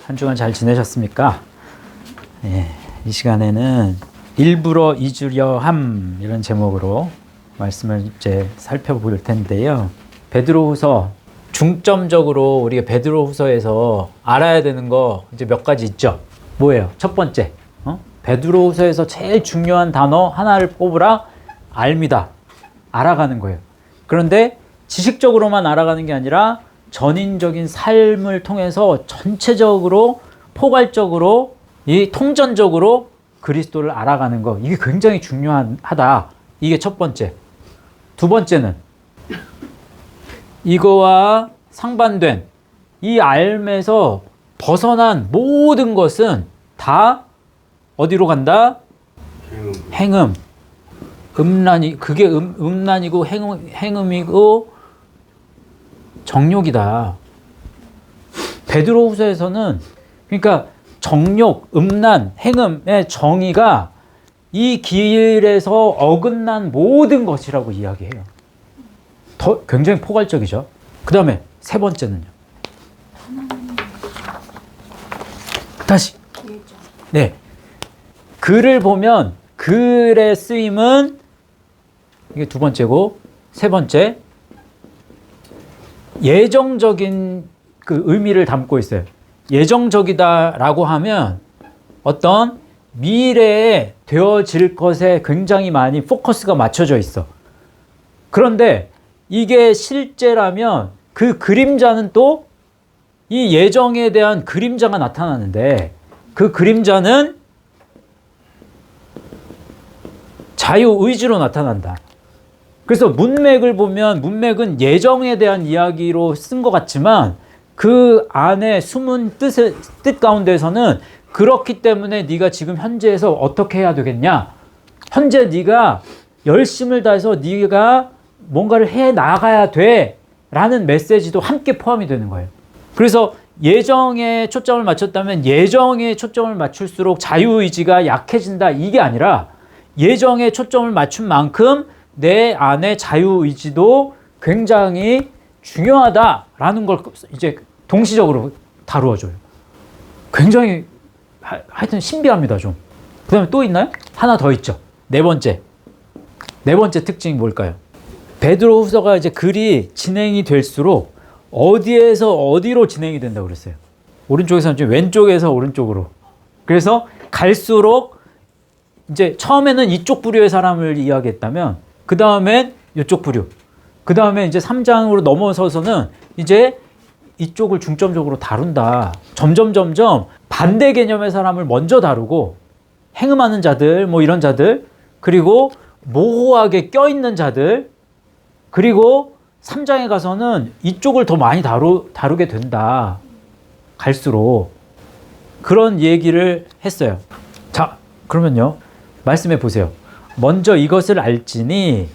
한 주간 잘 지내셨습니까? 예, 이 시간에는 일부러 잊으려 함 이런 제목으로 말씀을 이제 살펴볼 텐데요. 베드로후서 중점적으로 우리가 베드로후서에서 알아야 되는 거 이제 몇 가지 있죠. 뭐예요? 첫 번째, 베드로후서에서 제일 중요한 단어 하나를 뽑으라. 알미다. 알아가는 거예요. 그런데 지식적으로만 알아가는 게 아니라 전인적인 삶을 통해서 전체적으로 포괄적으로 이 통전적으로 그리스도를 알아가는 거, 이게 굉장히 중요하다. 이게 첫 번째. 두 번째는 이거와 상반된 이 알에서 벗어난 모든 것은 다 어디로 간다? 행음. 음란이, 그게 음란이고 행음이고 정욕이다. 베드로후서에서는 그러니까 정욕, 음란, 행음의 정의가 이 길에서 어긋난 모든 것이라고 이야기해요. 굉장히 포괄적이죠. 그 다음에 세 번째는요. 다시. 네. 글을 보면 글의 쓰임은 이게 두 번째고, 세 번째 예정적인 그 의미를 담고 있어요. 예정적이다라고 하면 어떤 미래에 되어질 것에 굉장히 많이 포커스가 맞춰져 있어. 그런데 이게 실제라면 그 그림자는 또 이 예정에 대한 그림자가 나타나는데 그 그림자는 자유의지로 나타난다. 그래서 문맥을 보면 문맥은 예정에 대한 이야기로 쓴 것 같지만 그 안에 숨은 뜻 가운데서는 그렇기 때문에 네가 지금 현재에서 어떻게 해야 되겠냐? 현재 네가 열심을 다해서 네가 뭔가를 해 나가야 돼 라는 메시지도 함께 포함이 되는 거예요. 그래서 예정에 초점을 맞췄다면 예정에 초점을 맞출수록 자유의지가 약해진다, 이게 아니라 예정에 초점을 맞춘 만큼 내 안에 자유의지도 굉장히 중요하다라는 걸 이제 동시적으로 다루어줘요. 굉장히 하여튼 신비합니다, 좀. 그 다음에 또 있나요? 하나 더 있죠. 네 번째 특징이 뭘까요? 베드로후서가 이제 글이 진행이 될수록 어디에서 어디로 진행이 된다고 그랬어요. 오른쪽에서는 좀 왼쪽에서 오른쪽으로. 그래서 갈수록 이제 처음에는 이쪽 부류의 사람을 이야기했다면 그 다음엔 이쪽 부류, 그 다음에 이제 3장으로 넘어서서는 이제 이쪽을 중점적으로 다룬다. 점점 반대 개념의 사람을 먼저 다루고 행음하는 자들, 뭐 이런 자들, 그리고 모호하게 껴있는 자들, 그리고 3장에 가서는 이쪽을 더 많이 다루게 된다. 갈수록. 그런 얘기를 했어요. 자, 그러면요. 말씀해 보세요. 먼저 이것을 알지니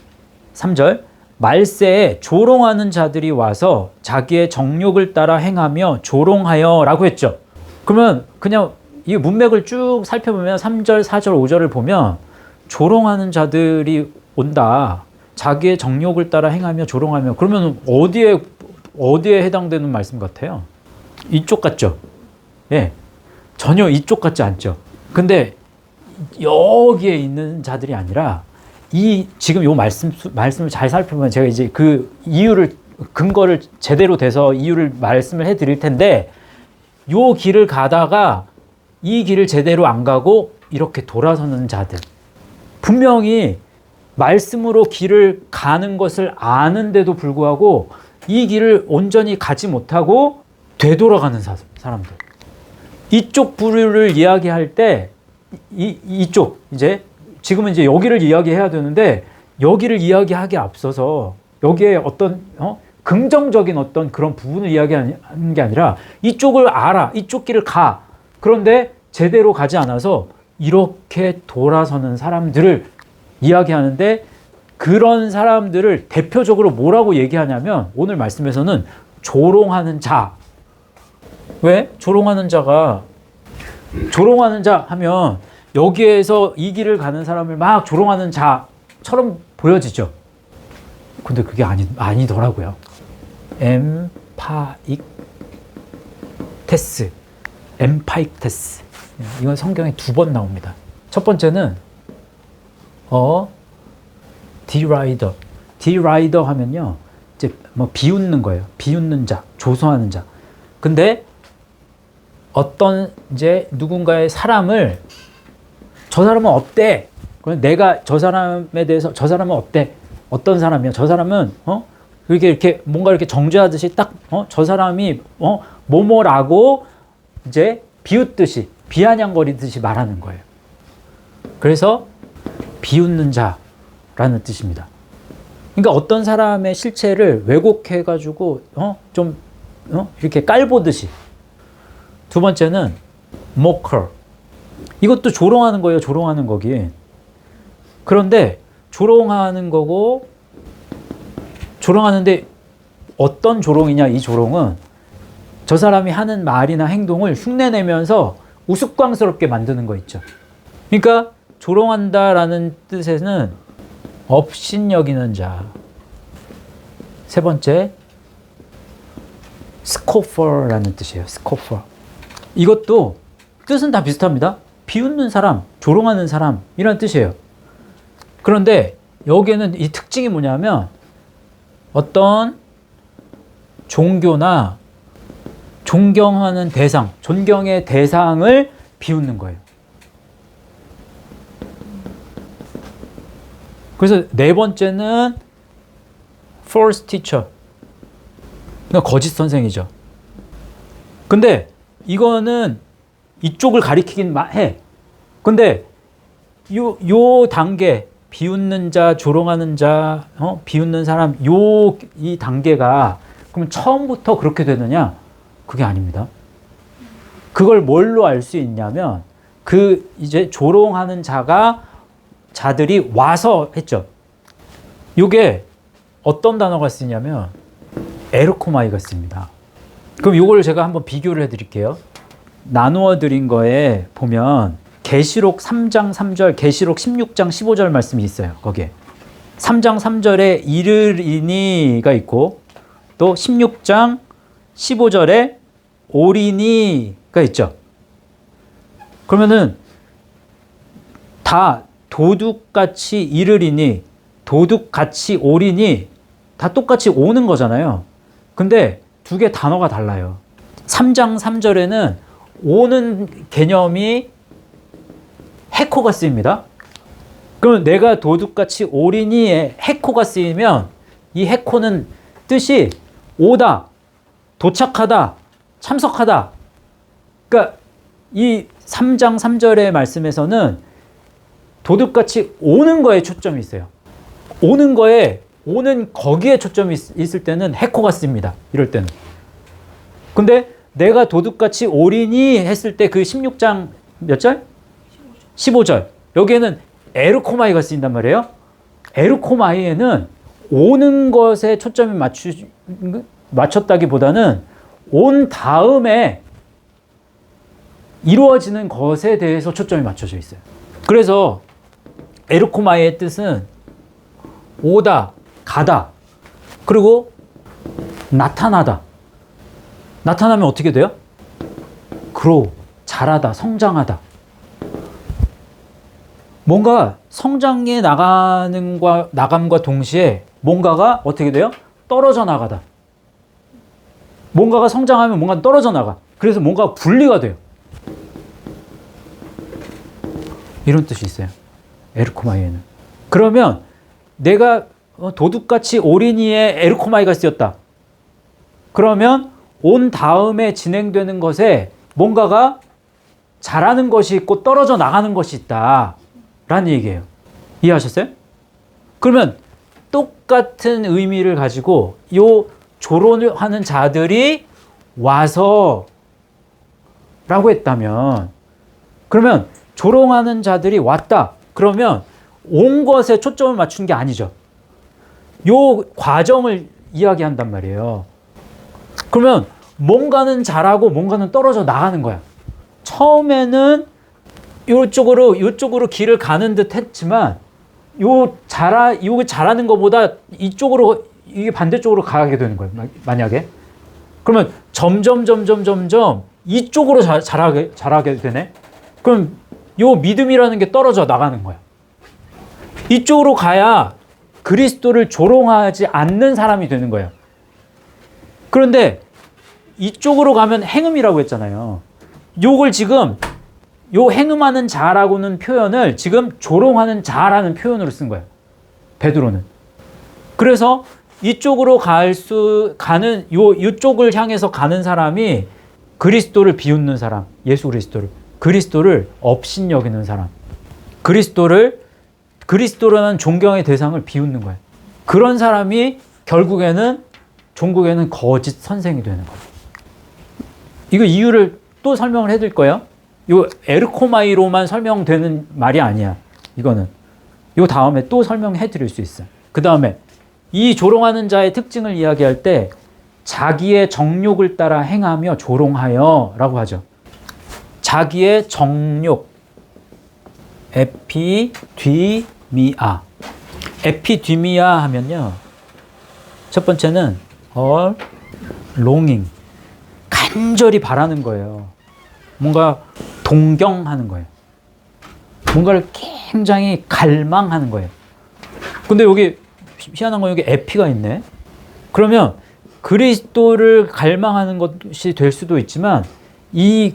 3절 말세에 조롱하는 자들이 와서 자기의 정욕을 따라 행하며 조롱하여 라고 했죠. 그러면 그냥 이 문맥을 쭉 살펴보면 3절, 4절, 5절을 보면 조롱하는 자들이 온다. 자기의 정욕을 따라 행하며 조롱하며. 그러면 어디에 해당되는 말씀 같아요? 이쪽 같죠? 예. 전혀 이쪽 같지 않죠. 근데 여기에 있는 자들이 아니라 지금 요 말씀을 잘 살펴보면 제가 이제 그 이유를, 근거를 제대로 돼서 이유를 말씀을 해 드릴 텐데, 요 길을 가다가 이 길을 제대로 안 가고 이렇게 돌아서는 자들. 분명히 말씀으로 길을 가는 것을 아는데도 불구하고 이 길을 온전히 가지 못하고 되돌아가는 사람들. 이쪽 부류를 이야기할 때 이쪽 이제 지금은 이제 여기를 이야기해야 되는데 여기를 이야기하기에 앞서서 여기에 어떤 긍정적인 어떤 그런 부분을 이야기하는 게 아니라 이쪽을 알아, 이쪽 길을 가. 그런데 제대로 가지 않아서 이렇게 돌아서는 사람들을 이야기하는데, 그런 사람들을 대표적으로 뭐라고 얘기하냐면 오늘 말씀에서는 조롱하는 자. 왜? 조롱하는 자 하면 여기에서 이 길을 가는 사람을 막 조롱하는 자처럼 보여지죠. 근데 그게 아니더라고요. 엠파익테스. 엠파이크테스. 이건 성경에 2번 나옵니다. 첫 번째는 디라이더. 디라이더 하면요, 이제 뭐 비웃는 거예요. 비웃는 자, 조소하는 자. 근데 어떤 이제 누군가의 사람을 저 사람은 어때? 그럼 내가 저 사람에 대해서 저 사람은 어때? 어떤 사람이야? 저 사람은 이렇게 뭔가 이렇게 정죄하듯이 딱 저 사람이 뭐뭐라고 이제 비웃듯이 비아냥거리듯이 말하는 거예요. 그래서 비웃는 자라는 뜻입니다. 그러니까 어떤 사람의 실체를 왜곡해가지고 좀 이렇게 깔보듯이. 두 번째는 mocker. 이것도 조롱하는 거예요. 조롱하는 거긴. 그런데 조롱하는 거고, 조롱하는데 어떤 조롱이냐, 이 조롱은 저 사람이 하는 말이나 행동을 흉내내면서 우스꽝스럽게 만드는 거 있죠. 그러니까 조롱한다라는 뜻에는 업신여기는 자. 세 번째, scoffer라는 뜻이에요. scoffer. 이것도 뜻은 다 비슷합니다. 비웃는 사람, 조롱하는 사람이라는 뜻이에요. 그런데 여기에는 이 특징이 뭐냐면 어떤 종교나 존경하는 대상, 존경의 대상을 비웃는 거예요. 그래서 네 번째는 false teacher. 그러니까 거짓 선생이죠. 근데 이거는 이쪽을 가리키긴 해. 근데 요 단계, 비웃는 자, 조롱하는 자, 비웃는 사람, 이 단계가 그럼 처음부터 그렇게 되느냐? 그게 아닙니다. 그걸 뭘로 알 수 있냐면 이제 조롱하는 자들이 와서 했죠. 요게 어떤 단어가 쓰냐면 에르코마이가 씁니다. 그럼 요걸 제가 한번 비교를 해드릴게요. 나누어 드린 거에 보면 계시록 3장 3절, 계시록 16장 15절 말씀이 있어요. 거기에 3장 3절에 이르리니가 있고 또 16장 15절에 오리니가 있죠. 그러면은 다 도둑같이 이르리니, 도둑같이 오리니 다 똑같이 오는 거잖아요. 근데 두 개 단어가 달라요. 3장 3절에는 오는 개념이 해코가 쓰입니다. 그러면 내가 도둑같이 오리니에 해코가 쓰이면 이 해코는 뜻이 오다, 도착하다, 참석하다. 그러니까 이 3장 3절의 말씀에서는 도둑같이 오는 거에 초점이 있어요. 오는 거기에 초점이 있을 때는 해코가 씁니다. 이럴 때는. 근데 내가 도둑같이 오리니 했을 때 그 16장 몇 절? 15절. 여기에는 에르코마이가 쓰인단 말이에요. 에르코마이에는 오는 것에 초점이 맞췄다기보다는 온 다음에 이루어지는 것에 대해서 초점이 맞춰져 있어요. 그래서 에르코마이의 뜻은 오다, 가다, 그리고 나타나다. 나타나면 어떻게 돼요? grow, 자라다, 성장하다. 뭔가 성장해 나감과 동시에 뭔가가 어떻게 돼요? 떨어져 나가다. 뭔가가 성장하면 뭔가 떨어져 나가. 그래서 뭔가 분리가 돼요. 이런 뜻이 있어요. 에르코마이에는. 그러면 내가 도둑같이 오리니에 에르코마이가 쓰였다. 그러면 온 다음에 진행되는 것에 뭔가가 자라는 것이 있고 떨어져 나가는 것이 있다. 라는 얘기예요. 이해하셨어요? 그러면 똑같은 의미를 가지고 요 조론을 하는 자들이 와서 라고 했다면, 그러면 조롱하는 자들이 왔다. 그러면 온 것에 초점을 맞춘 게 아니죠. 요 과정을 이야기한단 말이에요. 그러면 뭔가는 자라고 뭔가는 떨어져 나가는 거야. 처음에는 요쪽으로 길을 가는 듯 했지만 요거 자라는 것보다 이게 반대쪽으로 가게 되는 거예요. 만약에. 그러면 점점 이쪽으로 자라게 되네. 그럼 요 믿음이라는 게 떨어져 나가는 거야. 이쪽으로 가야 그리스도를 조롱하지 않는 사람이 되는 거예요. 그런데 이쪽으로 가면 행음이라고 했잖아요. 요걸 지금 요 행음하는 자라고는 표현을 지금 조롱하는 자라는 표현으로 쓴 거예요. 베드로는. 그래서 이쪽으로 가는 이쪽을 향해서 가는 사람이 그리스도를 비웃는 사람, 예수 그리스도를 업신여기는 사람, 그리스도라는 존경의 대상을 비웃는 거예요. 그런 사람이 결국에는 종국에는 거짓 선생이 되는 거예요. 이거 이유를 또 설명을 해드릴 거예요. 이 에르코마이로만 설명되는 말이 아니야. 이거는 이 다음에 또 설명해드릴 수 있어요. 그 다음에 이 조롱하는 자의 특징을 이야기할 때 자기의 정욕을 따라 행하며 조롱하여 라고 하죠. 자기의 정욕, 에피디미아. 에피디미아 하면요, 첫 번째는 longing, 간절히 바라는 거예요. 뭔가 동경하는 거예요. 뭔가를 굉장히 갈망하는 거예요. 근데 여기 희한한 건 여기 에피가 있네. 그러면 그리스도를 갈망하는 것이 될 수도 있지만 이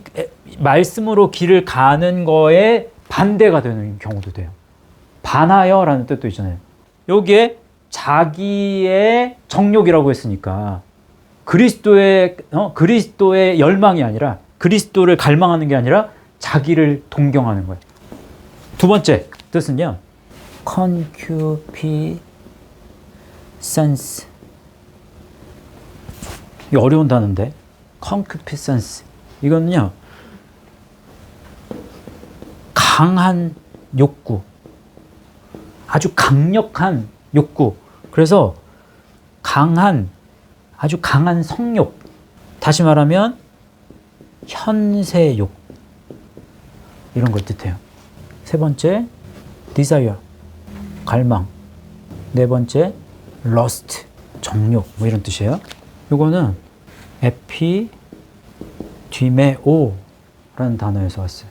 말씀으로 길을 가는 거에 반대가 되는 경우도 돼요. 반하여라는 뜻도 있잖아요. 여기에 자기의 정욕이라고 했으니까 그리스도의 열망이 아니라, 그리스도를 갈망하는 게 아니라 자기를 동경하는 거예요. 두 번째 뜻은요, concupiscence. 이거 어려운 단어인데, concupiscence. 이거는요, 강한 욕구, 아주 강력한 욕구. 그래서 아주 강한 성욕. 다시 말하면 현세욕, 이런 걸 뜻해요. 세 번째, desire, 갈망. 네 번째, lust, 정욕, 뭐 이런 뜻이에요. 이거는 에피디메오라는 단어에서 왔어요.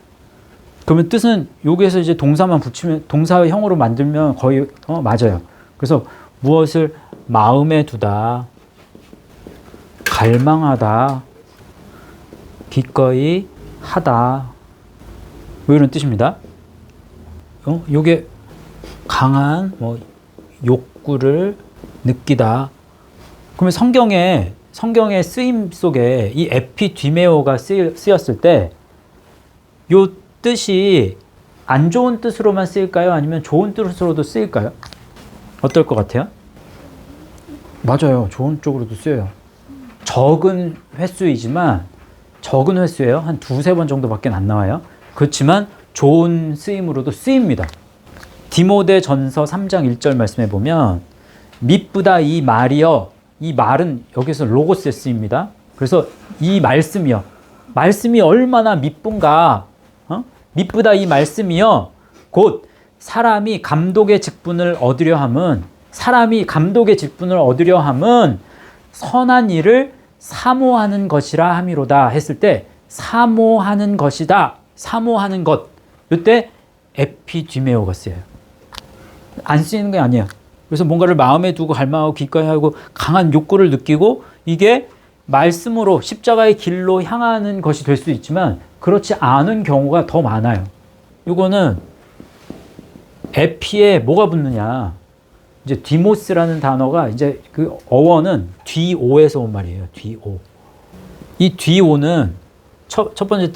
그러면 뜻은 여기에서 이제 동사만 붙이면, 동사형으로 만들면 거의 맞아요. 그래서 무엇을 마음에 두다, 갈망하다, 기꺼이 하다, 뭐 이런 뜻입니다. 요게 강한 욕구를 느끼다. 그러면 성경의 쓰임 속에 이 에피디메오가 쓰였을 때 요 뜻이 안 좋은 뜻으로만 쓰일까요? 아니면 좋은 뜻으로도 쓰일까요? 어떨 것 같아요? 맞아요. 좋은 쪽으로도 쓰여요. 적은 횟수이지만, 적은 횟수예요. 한 두세 번 정도밖에 안 나와요. 그렇지만 좋은 쓰임으로도 쓰입니다. 디모데 전서 3장 1절 말씀해 보면, 미쁘다 이 말이여. 이 말은 여기서 로고스에 쓰입니다. 그래서 이 말씀이요, 말씀이 얼마나 미쁜가, 미쁘다 이 말씀이요, 곧 사람이 감독의 직분을 얻으려 함은 선한 일을 사모하는 것이라 함이로다 했을 때, 사모하는 것이다, 사모하는 것, 이때 에피디메오가 쓰여요. 안 쓰이는 게 아니에요. 그래서 뭔가를 마음에 두고 갈망하고 기꺼이 하고 강한 욕구를 느끼고, 이게 말씀으로 십자가의 길로 향하는 것이 될 수 있지만 그렇지 않은 경우가 더 많아요. 이거는 에피에 뭐가 붙느냐, 이제 디모스라는 단어가, 이제 그 어원은 뒤오에서 온 말이에요. 뒤오. 이 뒤오는 첫 번째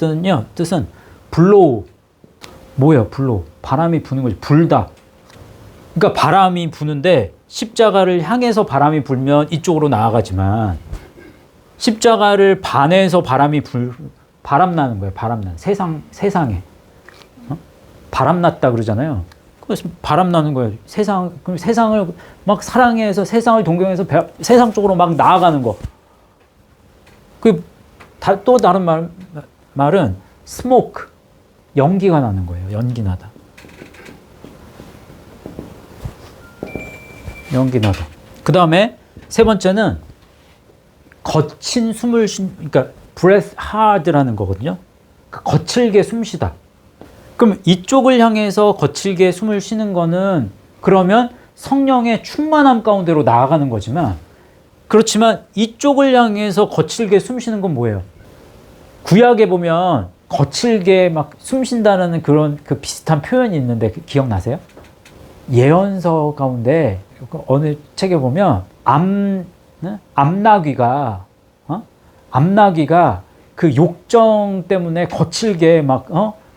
뜻은 블로우. 뭐예요? 블로우. 바람이 부는 거지. 불다. 그러니까 바람이 부는데 십자가를 향해서 바람이 불면 이쪽으로 나아가지만, 십자가를 반해서 바람 나는 거예요. 바람 나는. 세상에. 바람 났다 그러잖아요. 그래서 바람 나는 거예요. 그럼 세상을 막 사랑해서, 세상을 동경해서 세상 쪽으로 막 나아가는 거. 또 다른 말은 스모크. 연기가 나는 거예요. 연기 나다. 연기 나다. 그 다음에 세 번째는 거친 숨을 그러니까 breath hard라는 거거든요. 거칠게 숨쉬다. 그럼 이쪽을 향해서 거칠게 숨을 쉬는 거는 그러면 성령의 충만함 가운데로 나아가는 거지만, 그렇지만 이쪽을 향해서 거칠게 숨쉬는 건 뭐예요? 구약에 보면 거칠게 막 숨쉰다는 그런 그 비슷한 표현이 있는데 기억나세요? 예언서 가운데 어느 책에 보면 암나귀가 암나귀가 그 욕정 때문에 거칠게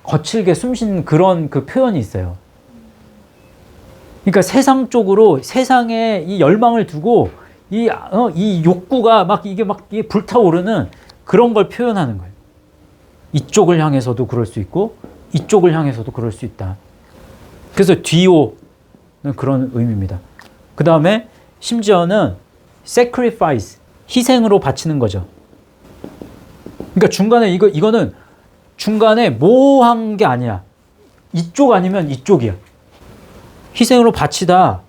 거칠게 숨쉬는 그런 그 표현이 있어요. 그러니까 세상 쪽으로 세상에 이 열망을 두고 이 욕구가 이게 불타오르는 그런 걸 표현하는 거예요. 이쪽을 향해서도 그럴 수 있고 이쪽을 향해서도 그럴 수 있다. 그래서 디오는 그런 의미입니다. 그 다음에 심지어는 sacrifice, 희생으로 바치는 거죠. 그러니까 중간에 이거는 중간에 모호한 게 아니야. 이쪽 아니면 이쪽이야. 희생으로 바치다.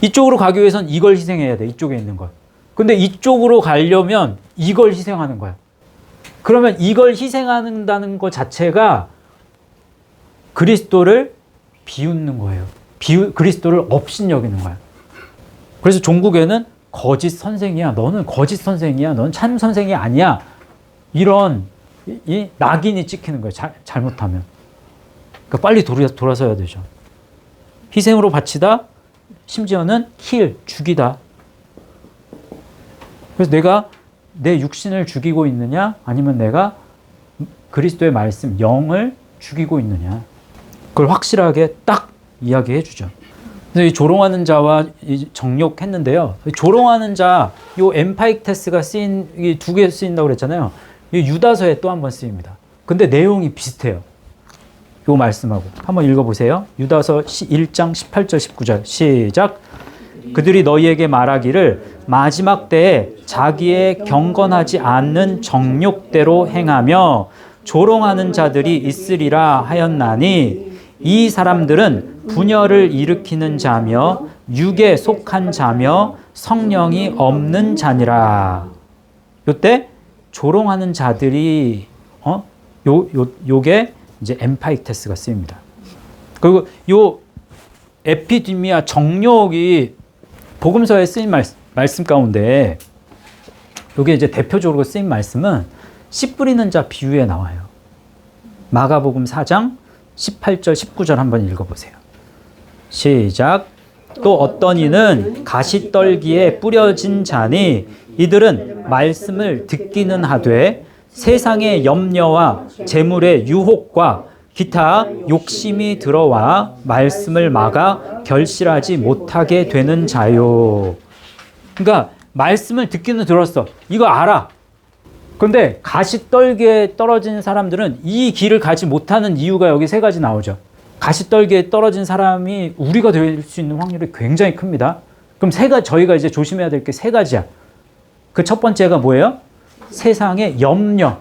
이쪽으로 가기 위해선 이걸 희생해야 돼. 이쪽에 있는 걸. 근데 이쪽으로 가려면 이걸 희생하는 거야. 그러면 이걸 희생한다는 것 자체가 그리스도를 비웃는 거예요. 그리스도를 업신여기는 거야. 그래서 종국에는 거짓 선생이야. 너는 거짓 선생이야. 너는 참 선생이 아니야. 이런 이 낙인이 찍히는 거예요. 잘못하면. 그러니까 빨리 돌아서야 되죠. 희생으로 바치다. 심지어는 kill, 죽이다. 그래서 내가 내 육신을 죽이고 있느냐, 아니면 내가 그리스도의 말씀, 영을 죽이고 있느냐. 그걸 확실하게 딱 이야기해 주죠. 그래서 이 조롱하는 자와 정욕했는데요. 조롱하는 자, 요 엠파이크테스가 쓰인, 이 두 개 쓰인다고 그랬잖아요. 이 유다서에 또 한 번 쓰입니다. 근데 내용이 비슷해요. 요 말씀하고. 한번 읽어보세요. 유다서 1장 18절 19절 시작. 그들이 너희에게 말하기를 마지막 때에 자기의 경건하지 않는 정욕대로 행하며 조롱하는 자들이 있으리라 하였나니 이 사람들은 분열을 일으키는 자며 육에 속한 자며 성령이 없는 자니라. 요때 조롱하는 자들이 요게 이제 엠파이크테스가 쓰입니다. 그리고 요 에피디미아 정욕이 복음서에 쓰인 말씀 가운데 요게 이제 대표적으로 쓰인 말씀은 씨 뿌리는 자 비유에 나와요. 마가복음 4장 18절 19절 한번 읽어보세요. 시작. 또 어떤 이는 가시떨기에 뿌려진 자니 이들은 말씀을 듣기는 하되 세상의 염려와 재물의 유혹과 기타 욕심이 들어와 말씀을 막아 결실하지 못하게 되는 자요. 그러니까 말씀을 듣기는 들었어. 이거 알아. 그런데 가시떨기에 떨어진 사람들은 이 길을 가지 못하는 이유가 여기 세 가지 나오죠. 가시떨기에 떨어진 사람이 우리가 될 수 있는 확률이 굉장히 큽니다. 그럼 저희가 이제 조심해야 될 게 세 가지야. 그 첫 번째가 뭐예요? 세상의 염려.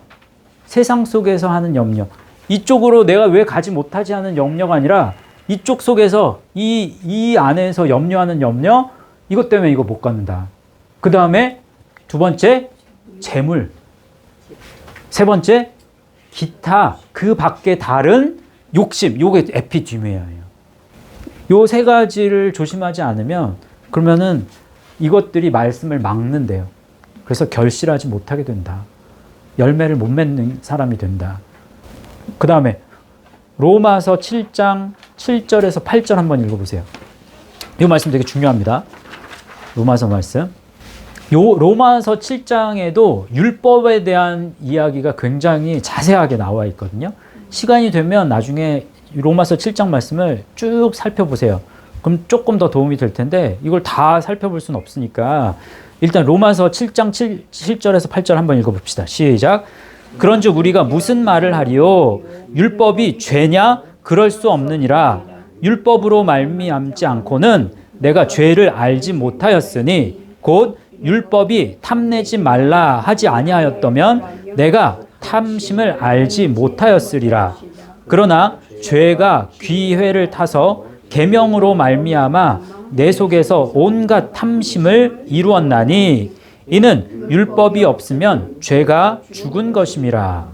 세상 속에서 하는 염려. 이쪽으로 내가 왜 가지 못하지 하는 염려가 아니라 이쪽 속에서 이 안에서 염려하는 염려, 이것 때문에 이거 못 갖는다. 그 다음에 두 번째, 재물. 세 번째, 기타, 그 밖에 다른 욕심. 요게 에피디미아예요. 요 세 가지를 조심하지 않으면 그러면은 이것들이 말씀을 막는데요. 그래서 결실하지 못하게 된다. 열매를 못 맺는 사람이 된다. 그 다음에 로마서 7장 7절에서 8절 한번 읽어보세요. 이 말씀 되게 중요합니다. 로마서 말씀. 요 로마서 7장에도 율법에 대한 이야기가 굉장히 자세하게 나와 있거든요. 시간이 되면 나중에 로마서 7장 말씀을 쭉 살펴보세요. 그럼 조금 더 도움이 될 텐데 이걸 다 살펴볼 수는 없으니까 일단 로마서 7장 7절에서 8절 한번 읽어봅시다. 시작. 그런즉 우리가 무슨 말을 하리요? 율법이 죄냐? 그럴 수 없느니라. 율법으로 말미암지 않고는 내가 죄를 알지 못하였으니 곧 율법이 탐내지 말라 하지 아니하였다면 내가 탐심을 알지 못하였으리라. 그러나 죄가 귀회를 타서 계명으로 말미암아 내 속에서 온갖 탐심을 이루었나니 이는 율법이 없으면 죄가 죽은 것임이라.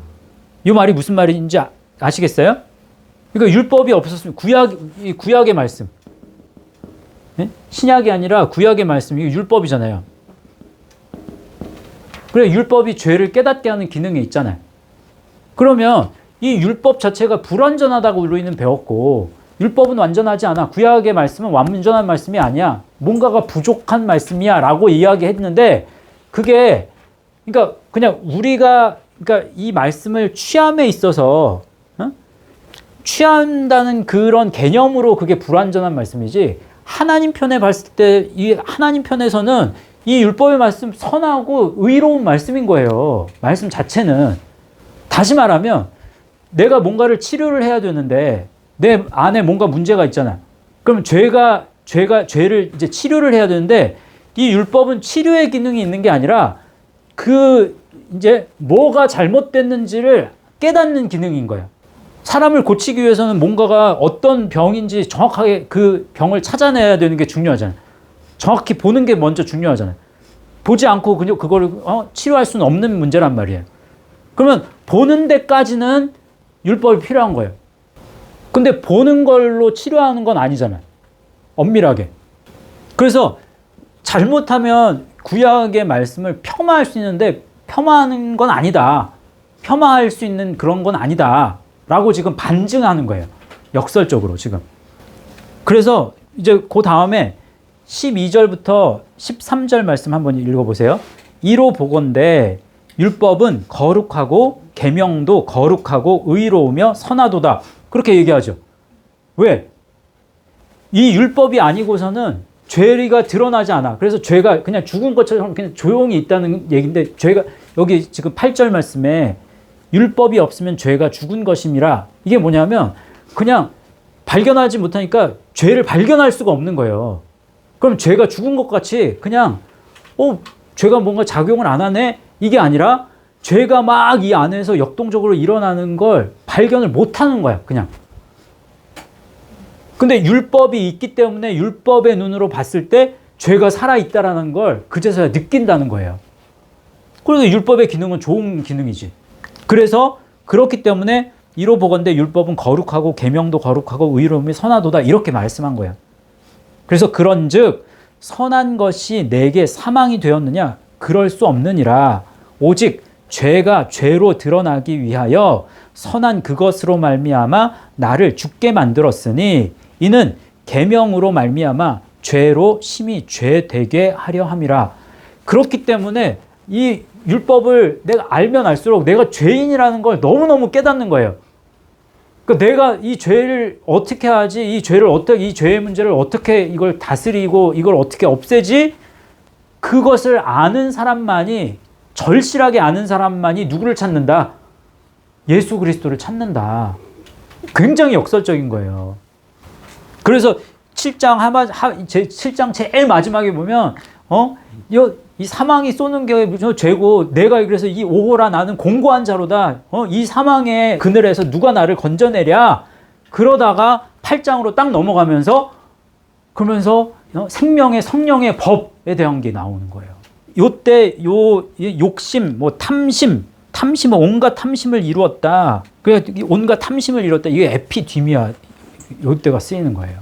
이 말이 무슨 말인지 아시겠어요? 그러니까 율법이 없었으면 구약의 말씀. 네? 신약이 아니라 구약의 말씀. 이게 율법이잖아요. 그래, 율법이 죄를 깨닫게 하는 기능이 있잖아요. 그러면 이 율법 자체가 불완전하다고 우리는 배웠고, 율법은 완전하지 않아. 구약의 말씀은 완전한 말씀이 아니야. 뭔가가 부족한 말씀이야 라고 이야기했는데, 그게 그러니까 그냥 우리가 그러니까 이 말씀을 취함에 있어서 취한다는 그런 개념으로 그게 불완전한 말씀이지, 하나님 편에 봤을 때 이 하나님 편에서는 이 율법의 말씀 선하고 의로운 말씀인 거예요. 말씀 자체는. 다시 말하면 내가 뭔가를 치료를 해야 되는데 내 안에 뭔가 문제가 있잖아. 그럼 죄를 이제 치료를 해야 되는데, 이 율법은 치료의 기능이 있는 게 아니라 그 이제 뭐가 잘못됐는지를 깨닫는 기능인 거예요. 사람을 고치기 위해서는 뭔가가 어떤 병인지 정확하게 그 병을 찾아내야 되는 게 중요하잖아요. 정확히 보는 게 먼저 중요하잖아요. 보지 않고 그냥 그거를 치료할 수는 없는 문제란 말이에요. 그러면 보는 데까지는 율법이 필요한 거예요. 근데 보는 걸로 치료하는 건 아니잖아요. 엄밀하게. 그래서 잘못하면 구약의 말씀을 폄하할 수 있는데 폄하하는 건 아니다. 폄하할 수 있는 그런 건 아니다. 라고 지금 반증하는 거예요. 역설적으로 지금. 그래서 이제 그 다음에 12절부터 13절 말씀 한번 읽어보세요. 이로 보건대 율법은 거룩하고 계명도 거룩하고 의로우며 선하도다. 그렇게 얘기하죠. 왜? 이 율법이 아니고서는 죄가 드러나지 않아. 그래서 죄가 그냥 죽은 것처럼 그냥 조용히 있다는 얘기인데, 죄가 여기 지금 8절 말씀에 율법이 없으면 죄가 죽은 것임이라, 이게 뭐냐면 그냥 발견하지 못하니까 죄를 발견할 수가 없는 거예요. 그럼 죄가 죽은 것 같이 그냥 죄가 뭔가 작용을 안 하네? 이게 아니라 죄가 막 이 안에서 역동적으로 일어나는 걸 발견을 못 하는 거야, 그냥. 근데 율법이 있기 때문에 율법의 눈으로 봤을 때 죄가 살아있다라는 걸 그제서야 느낀다는 거예요. 그래서 율법의 기능은 좋은 기능이지. 그래서 그렇기 때문에 이로 보건대 율법은 거룩하고 계명도 거룩하고 의로움이 선하도다, 이렇게 말씀한 거야. 그래서 그런즉 선한 것이 내게 사망이 되었느냐? 그럴 수 없느니라. 오직 죄가 죄로 드러나기 위하여 선한 그것으로 말미암아 나를 죽게 만들었으니, 이는 계명으로 말미암아 죄로 심히 죄되게 하려 함이라. 그렇기 때문에 이 율법을 내가 알면 알수록 내가 죄인이라는 걸 너무너무 깨닫는 거예요. 그러니까 내가 이 죄를 어떻게 하지? 이 죄의 문제를 어떻게 이걸 다스리고 이걸 어떻게 없애지? 그것을 아는 사람만이, 절실하게 아는 사람만이 누구를 찾는다? 예수 그리스도를 찾는다. 굉장히 역설적인 거예요. 그래서 7장 제일 마지막에 보면 이 사망이 쏘는 게 죄고, 내가 그래서 이 오호라 나는 공고한 자로다. 이 사망의 그늘에서 누가 나를 건져내랴. 그러다가 8장으로 딱 넘어가면서 그러면서 생명의 성령의 법에 대한 게 나오는 거예요. 요때 욕심, 탐심, 온갖 탐심을 이루었다. 그래, 온갖 탐심을 이뤘다. 이게 에피디미아, 요때가 쓰이는 거예요.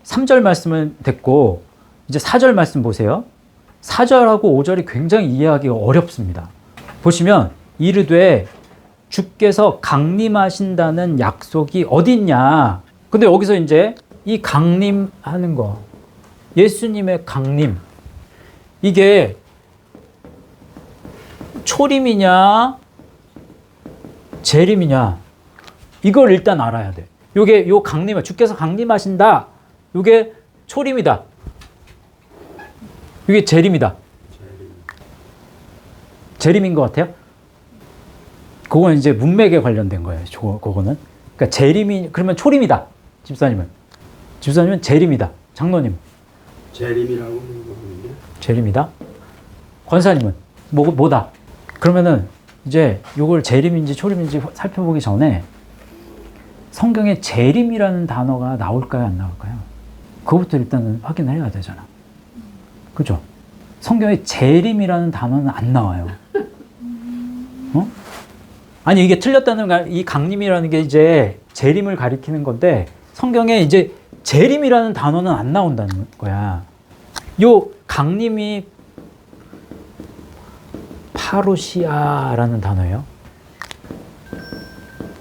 3절 말씀은 됐고, 이제 4절 말씀 보세요. 4절하고 5절이 굉장히 이해하기가 어렵습니다. 보시면 이르되 주께서 강림하신다는 약속이 어디 있냐. 근데 여기서 이제 이 강림하는 거, 예수님의 강림, 이게 초림이냐 재림이냐, 이걸 일단 알아야 돼. 요 강림, 주께서 강림하신다, 요게 초림이다, 이게 재림이다. 재림인 것 같아요? 그건 이제 문맥에 관련된 거예요. 그거는. 그러니까 재림이, 그러면 초림이다. 집사님은 재림이다. 장로님. 재림이라고 하는데. 재림이다. 권사님은 뭐다. 그러면은 이제 요걸 재림인지 초림인지 살펴보기 전에 성경에 재림이라는 단어가 나올까요, 안 나올까요? 그것부터 일단은 확인을 해야 되잖아. 그죠? 성경에 재림이라는 단어는 안 나와요. 어? 아니 이게 틀렸다는 이 강림이라는 게 이제 재림을 가리키는 건데 성경에 이제 재림이라는 단어는 안 나온다는 거야. 요 강림이 파루시아라는 단어예요.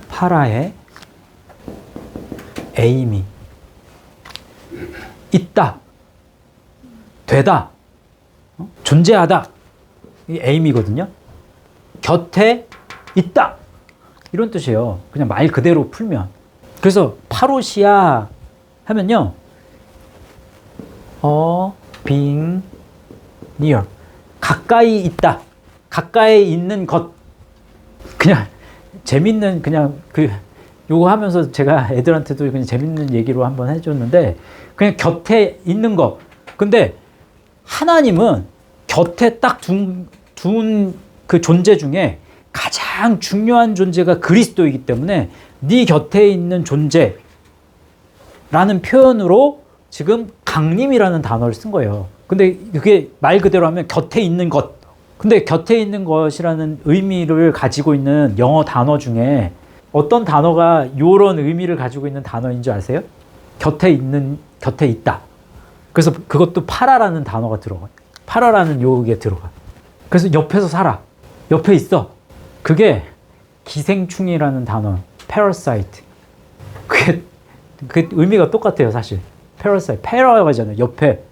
파라의 에임이 있다, 되다, 존재하다. 이 에임이거든요. 곁에 있다 이런 뜻이에요. 그냥 말 그대로 풀면. 그래서 파루시아 하면요, being near, 가까이 있다, 가까이 있는 것. 그냥 재밌는, 그냥 요거 하면서 제가 애들한테도 그냥 재밌는 얘기로 한번 해줬는데, 그냥 곁에 있는 것. 근데 하나님은 곁에 딱 둔 그 존재 중에 가장 중요한 존재가 그리스도이기 때문에 네 곁에 있는 존재라는 표현으로 지금 강림이라는 단어를 쓴 거예요. 근데 그게 말 그대로 하면 곁에 있는 것. 근데 곁에 있는 것이라는 의미를 가지고 있는 영어 단어 중에 어떤 단어가 이런 의미를 가지고 있는 단어인 줄 아세요? 곁에 있다. 그래서 그것도 파라라는 단어가 들어가요. 파라라는 요게 들어가. 그래서 옆에서 살아. 옆에 있어. 그게 기생충이라는 단어, parasite. 그게 의미가 똑같아요, 사실. parasite. para라고 하잖아요, 옆에.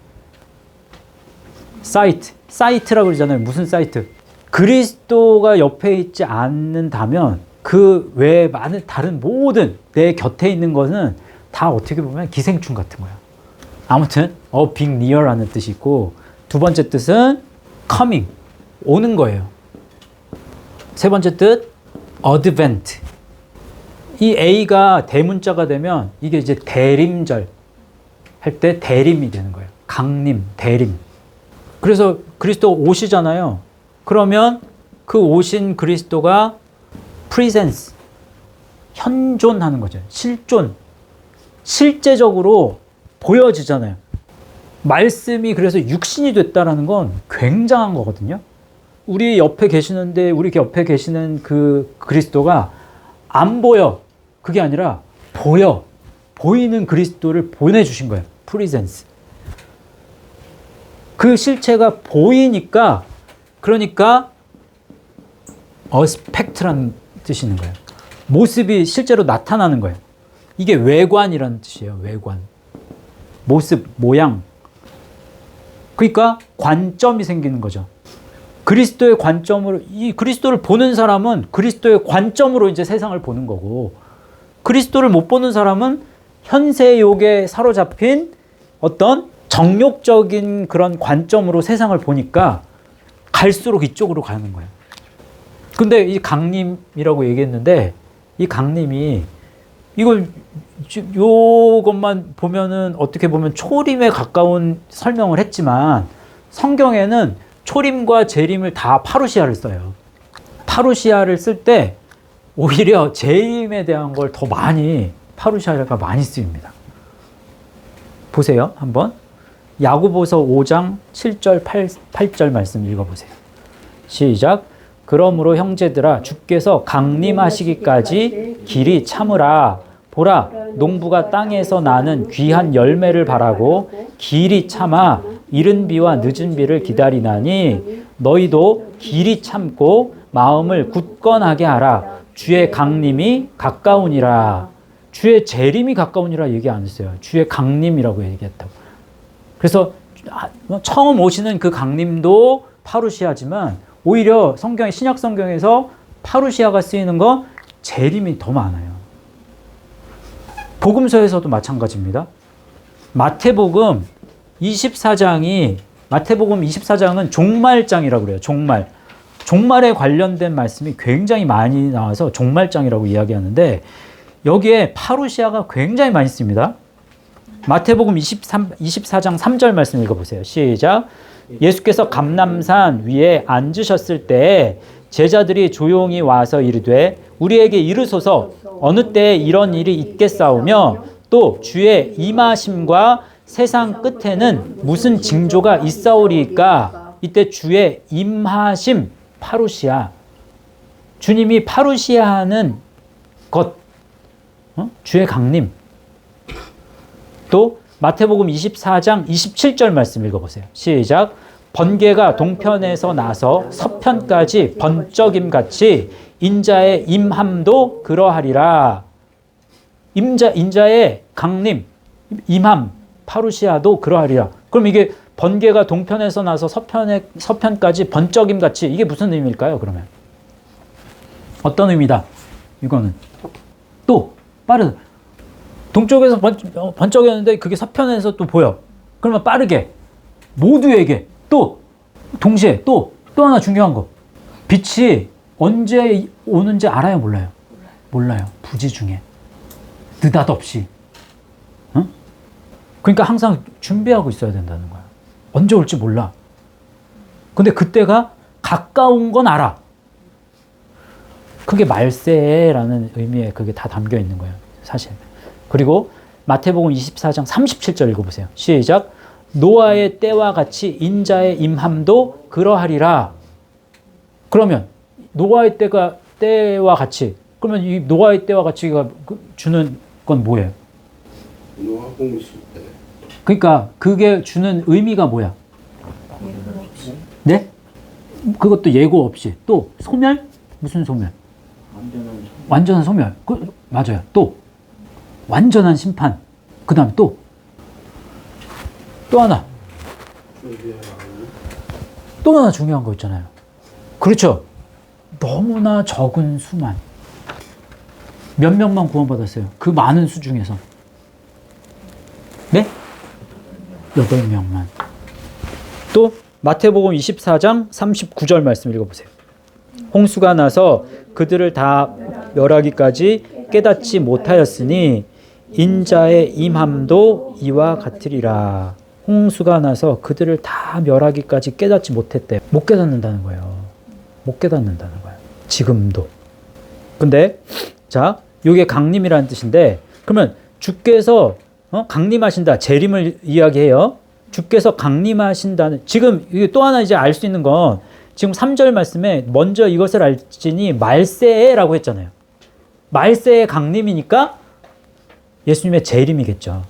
사이트라고 그러잖아요. 무슨 사이트? 그리스도가 옆에 있지 않는다면 그 외에 많은 다른 모든 내 곁에 있는 것은 다 어떻게 보면 기생충 같은 거야. 아무튼 being near라는 뜻이 있고, 두 번째 뜻은 coming, 오는 거예요. 세 번째 뜻 advent. 이 A가 대문자가 되면 이게 이제 대림절 할 때 대림이 되는 거예요. 강림, 대림. 그래서 그리스도 오시잖아요. 그러면 그 오신 그리스도가 presence, 현존하는 거죠. 실존, 실제적으로 보여지잖아요. 말씀이 그래서 육신이 됐다라는 건 굉장한 거거든요. 우리 옆에 계시는데, 우리 옆에 계시는 그 그리스도가 안 보여. 그게 아니라 보여. 보이는 그리스도를 보내주신 거예요. presence. 그 실체가 보이니까, 그러니까 aspect라는 뜻이 있는 거예요. 모습이 실제로 나타나는 거예요. 이게 외관이라는 뜻이에요. 외관. 모습, 모양. 그러니까 관점이 생기는 거죠. 그리스도의 관점으로, 이 그리스도를 보는 사람은 그리스도의 관점으로 이제 세상을 보는 거고, 그리스도를 못 보는 사람은 현세욕에 사로잡힌 어떤 정욕적인 그런 관점으로 세상을 보니까 갈수록 이쪽으로 가는 거예요. 근데 이 강림이라고 얘기했는데, 이 강림이 요것만 보면은 어떻게 보면 초림에 가까운 설명을 했지만, 성경에는 초림과 재림을 다 파루시아를 써요. 파루시아를 쓸 때 오히려 재림에 대한 걸 더 많이, 파루시아가 많이 쓰입니다. 보세요, 한번. 야고보서 5장 7절 8절 말씀 읽어보세요. 시작. 그러므로 형제들아, 주께서 강림하시기까지 길이 참으라. 보라, 농부가 땅에서 나는 귀한 열매를 바라고 길이 참아 이른 비와 늦은 비를 기다리나니, 너희도 길이 참고 마음을 굳건하게 하라. 주의 강림이 가까우니라. 주의 재림이 가까우니라 얘기 안 했어요. 주의 강림이라고 얘기했다고. 그래서 처음 오시는 그 강림도 파루시아지만, 오히려 성경의, 신약 성경에서 파루시아가 쓰이는 건 재림이 더 많아요. 복음서에서도 마찬가지입니다. 마태복음 24장은 종말장이라고 그래요. 종말에 관련된 말씀이 굉장히 많이 나와서 종말장이라고 이야기하는데, 여기에 파루시아가 굉장히 많이 씁니다. 마태복음 24장 3절 말씀 읽어보세요. 시작. 예수께서 감람산 위에 앉으셨을 때에 제자들이 조용히 와서 이르되, 우리에게 이르소서 어느 때에 이런 일이 있겠사오며 또 주의 임하심과 세상 끝에는 무슨 징조가 있사오리이까. 이때 주의 임하심, 파루시아. 주님이 파루시아하는 것, 주의 강림. 또 마태복음 24장 27절 말씀 읽어보세요. 시작. 번개가 동편에서 나서 서편까지 번쩍임같이 인자의 임함도 그러하리라. 인자의 강림, 임함, 파루시아도 그러하리라. 그럼 이게 번개가 동편에서 나서 서편까지 번쩍임같이 이게 무슨 의미일까요? 그러면 어떤 의미다? 이거는 또 빠르다. 동쪽에서 번쩍이었는데 그게 서편에서 또 보여. 그러면 빠르게 모두에게 또 동시에 또 하나 중요한 거. 빛이 언제 오는지 알아요? 몰라요? 몰라요. 부지 중에 느닷없이. 그러니까 항상 준비하고 있어야 된다는 거야. 언제 올지 몰라. 근데 그때가 가까운 건 알아. 그게 말세라는 의미에 그게 다 담겨 있는 거예요. 사실. 그리고 마태복음 24장 37절 읽어보세요. 시작. 노아의 때와 같이 인자의 임함도 그러하리라. 그러면 노아의 때와 같이, 그러면 이 노아의 때와 같이가 주는 건 뭐예요? 노아 홍수 때. 그러니까 그게 주는 의미가 뭐야? 네? 그것도 예고 없이. 또 소멸? 무슨 소멸? 완전한 소멸. 맞아요. 또 완전한 심판. 그 다음에 또 하나. 또 하나 중요한 거 있잖아요. 그렇죠. 너무나 적은 수만. 몇 명만 구원받았어요. 그 많은 수 중에서. 네? 8명만. 또 마태복음 24장 39절 말씀 읽어보세요. 홍수가 나서 그들을 다 멸하기까지 깨닫지 못하였으니 인자의 임함도 이와 같으리라. 홍수가 나서 그들을 다 멸하기까지 깨닫지 못했대요. 못 깨닫는다는 거예요. 못 깨닫는다는 거예요. 지금도. 근데 자, 이게 강림이라는 뜻인데, 그러면 주께서 강림하신다. 재림을 이야기해요. 주께서 강림하신다는, 지금 이게 또 하나 이제 알 수 있는 건 지금 3절 말씀에 먼저 이것을 알지니 말세에라고 했잖아요. 말세의 강림이니까 예수님의 재림이겠죠.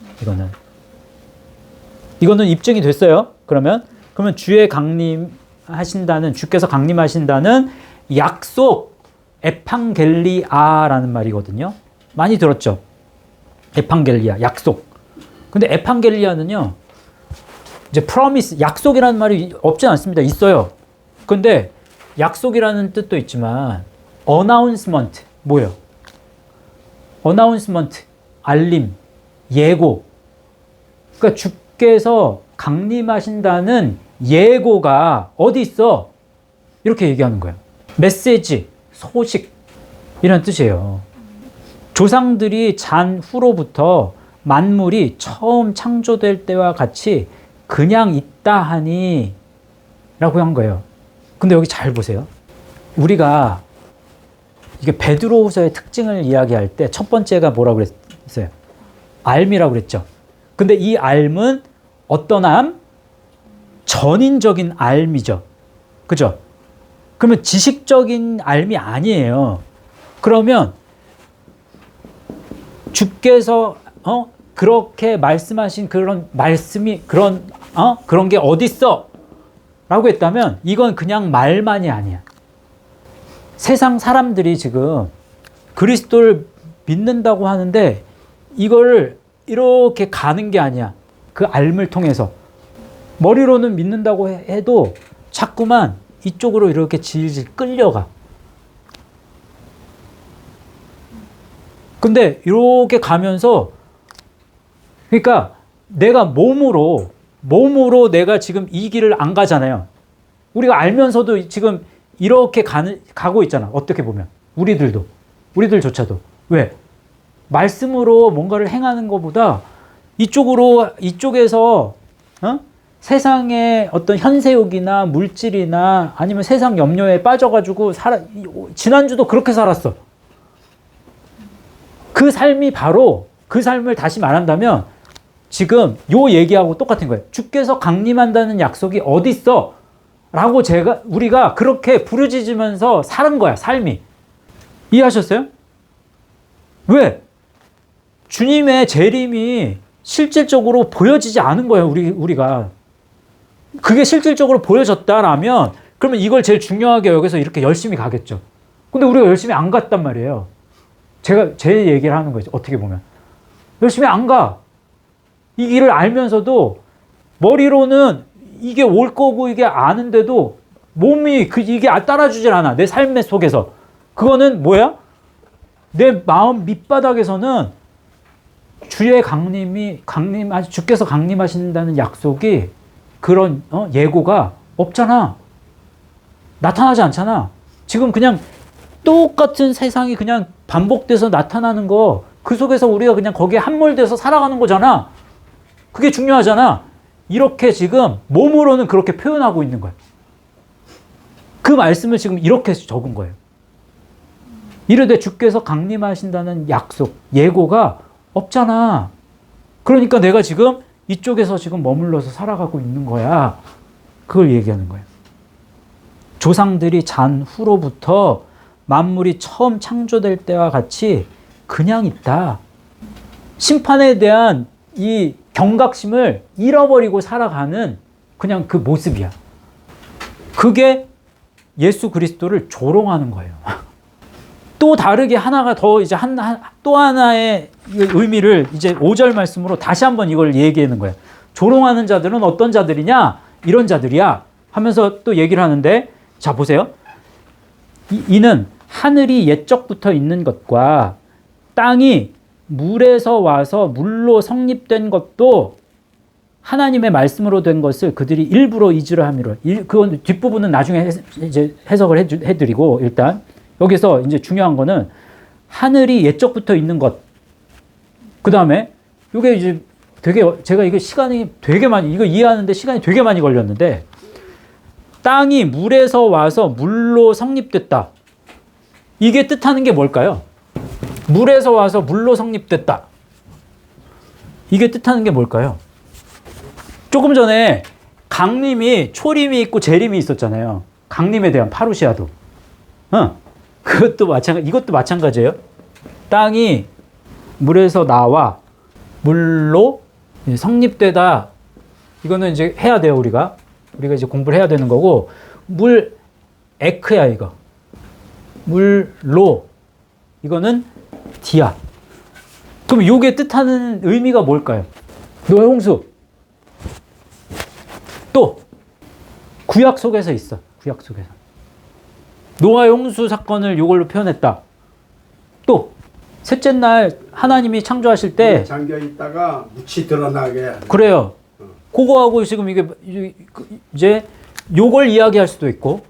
이거는 입증이 됐어요. 그러면 주의 강림하신다는, 주께서 강림하신다는 약속, 에판겔리아라는 말이거든요. 많이 들었죠? 에판겔리아, 약속. 근데 에판겔리아는요, 이제 promise, 약속이라는 말이 없진 않습니다. 있어요. 근데 약속이라는 뜻도 있지만 announcement, 뭐예요? announcement, 알림, 예고. 그러니까 주께서 강림하신다는 예고가 어디 있어? 이렇게 얘기하는 거예요. 메시지, 소식, 이런 뜻이에요. 조상들이 잔 후로부터 만물이 처음 창조될 때와 같이 그냥 있다 하니 라고 한 거예요. 근데 여기 잘 보세요. 우리가 이게 베드로후서의 특징을 이야기할 때 첫 번째가 뭐라고 그랬어요? 알미라고 그랬죠. 근데 이 알은 어떤 암? 전인적인 알미죠. 그죠? 그러면 지식적인 알미 아니에요. 그러면 주께서 그렇게 말씀하신 그런 말씀이 그런 게 어디 있어? 라고 했다면 이건 그냥 말만이 아니야. 세상 사람들이 지금 그리스도를 믿는다고 하는데 이걸 이렇게 가는 게 아니야. 그 알을 통해서. 머리로는 믿는다고 해도 자꾸만 이쪽으로 이렇게 질질 끌려가. 근데 이렇게 가면서, 그러니까 내가 몸으로 내가 지금 이 길을 안 가잖아요. 우리가 알면서도 지금 이렇게 가고 있잖아. 어떻게 보면. 우리들조차도. 왜? 말씀으로 뭔가를 행하는 것보다 이쪽에서 세상의 어떤 현세욕이나 물질이나 아니면 세상 염려에 빠져가지고 지난주도 그렇게 살았어. 그 삶이 바로 그 삶을 다시 말한다면 지금 요 얘기하고 똑같은 거예요. 주께서 강림한다는 약속이 어디 있어? 라고 우리가 그렇게 부르짖으면서 사는 거야, 삶이. 이해하셨어요? 왜? 주님의 재림이 실질적으로 보여지지 않은 거예요, 우리가. 그게 실질적으로 보여졌다라면, 그러면 이걸 제일 중요하게 여기서 이렇게 열심히 가겠죠. 근데 우리가 열심히 안 갔단 말이에요. 제 얘기를 하는 거죠, 어떻게 보면. 열심히 안 가. 이 길을 알면서도 머리로는 이게 올 거고 이게 아는데도 몸이 이게 따라주질 않아. 내 삶 속에서. 그거는 뭐야? 내 마음 밑바닥에서는 주께서 강림하신다는 약속이 그런 예고가 없잖아. 나타나지 않잖아. 지금 그냥 똑같은 세상이 그냥 반복돼서 나타나는 거, 그 속에서 우리가 그냥 거기에 함몰돼서 살아가는 거잖아. 그게 중요하잖아. 이렇게 지금 몸으로는 그렇게 표현하고 있는 거야. 그 말씀을 지금 이렇게 적은 거예요. 이르되 주께서 강림하신다는 약속, 예고가 없잖아. 그러니까 내가 지금 이쪽에서 지금 머물러서 살아가고 있는 거야. 그걸 얘기하는 거예요. 조상들이 잔 후로부터 만물이 처음 창조될 때와 같이 그냥 있다. 심판에 대한 이 경각심을 잃어버리고 살아가는 그냥 그 모습이야. 그게 예수 그리스도를 조롱하는 거예요. 또 다르게 하나가 더 이제 또 하나의 의미를 이제 5절 말씀으로 다시 한번 이걸 얘기하는 거예요. 조롱하는 자들은 어떤 자들이냐? 이런 자들이야. 하면서 또 얘기를 하는데, 자 보세요. 이는 하늘이 옛적부터 있는 것과 땅이 물에서 와서 물로 성립된 것도 하나님의 말씀으로 된 것을 그들이 일부러 잊으려 함이로. 그건 뒷부분은 나중에 이제 해석을 해드리고, 일단 여기서 이제 중요한 거는 하늘이 옛적부터 있는 것. 그 다음에 이게 이제 제가 이거 시간이 되게 많이, 이거 이해하는데 시간이 되게 많이 걸렸는데, 땅이 물에서 와서 물로 성립됐다. 이게 뜻하는 게 뭘까요? 물에서 와서 물로 성립됐다. 이게 뜻하는 게 뭘까요? 조금 전에 초림이 있고 재림이 있었잖아요. 강림에 대한 파루시아도. 이것도 마찬가지예요. 땅이 물에서 나와 물로 성립되다. 이거는 이제 해야 돼요, 우리가 이제 공부를 해야 되는 거고, 에크야, 이거. 물로. 이거는 디아. 그럼 이게 뜻하는 의미가 뭘까요? 노아의 홍수. 또 구약 속에서 있어. 구약 속에서. 노아의 홍수 사건을 이걸로 표현했다. 또 셋째 날 하나님이 창조하실 때 잠겨 있다가 묻이 드러나게. 그래요. 그거하고 지금 이게 이제 요걸 이야기할 수도 있고,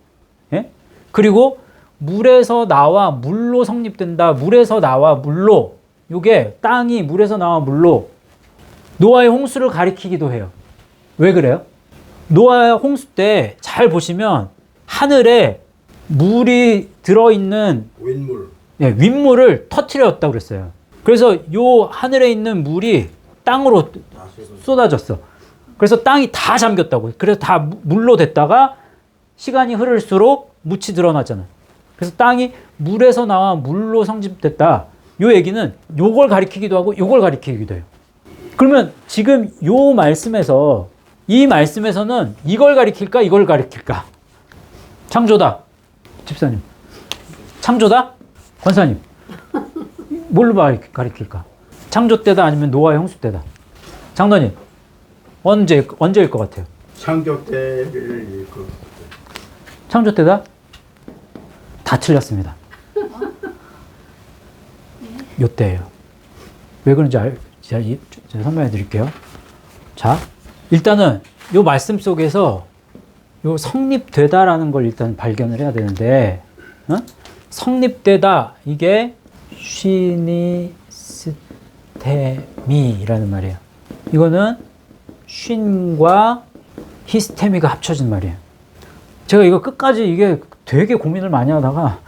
예? 그리고 물에서 나와 물로 성립된다. 물에서 나와 물로. 요게 땅이 물에서 나와 물로. 노아의 홍수를 가리키기도 해요. 왜 그래요? 노아의 홍수 때 잘 보시면 하늘에 물이 들어있는 윗물을 터뜨렸다고 그랬어요. 그래서 요 하늘에 있는 물이 땅으로 쏟아졌어. 그래서 땅이 다 잠겼다고. 그래서 다 물로 됐다가 시간이 흐를수록 묻이 드러나잖아. 그래서 땅이 물에서 나와 물로 성립됐다. 요 얘기는 요걸 가리키기도 하고 요걸 가리키기도 해요. 그러면 지금 요 말씀에서, 이 말씀에서는 이걸 가리킬까 이걸 가리킬까? 창조다. 집사님. 창조다? 권사님. 뭘로 가리킬까? 창조 때다 아니면 노아의 홍수 때다? 장로님. 언제일 것 같아요? 창조 때를 창조 때다? 다 틀렸습니다. 요때예요. 왜 그런지 제가 설명해 드릴게요. 자, 일단은 요 말씀 속에서 요 성립되다라는 걸 일단 발견을 해야 되는데, 성립되다, 이게 쉬니스테미라는 말이에요. 이거는 쉰과 히스테미가 합쳐진 말이에요. 제가 이거 끝까지 이게 되게 고민을 많이 하다가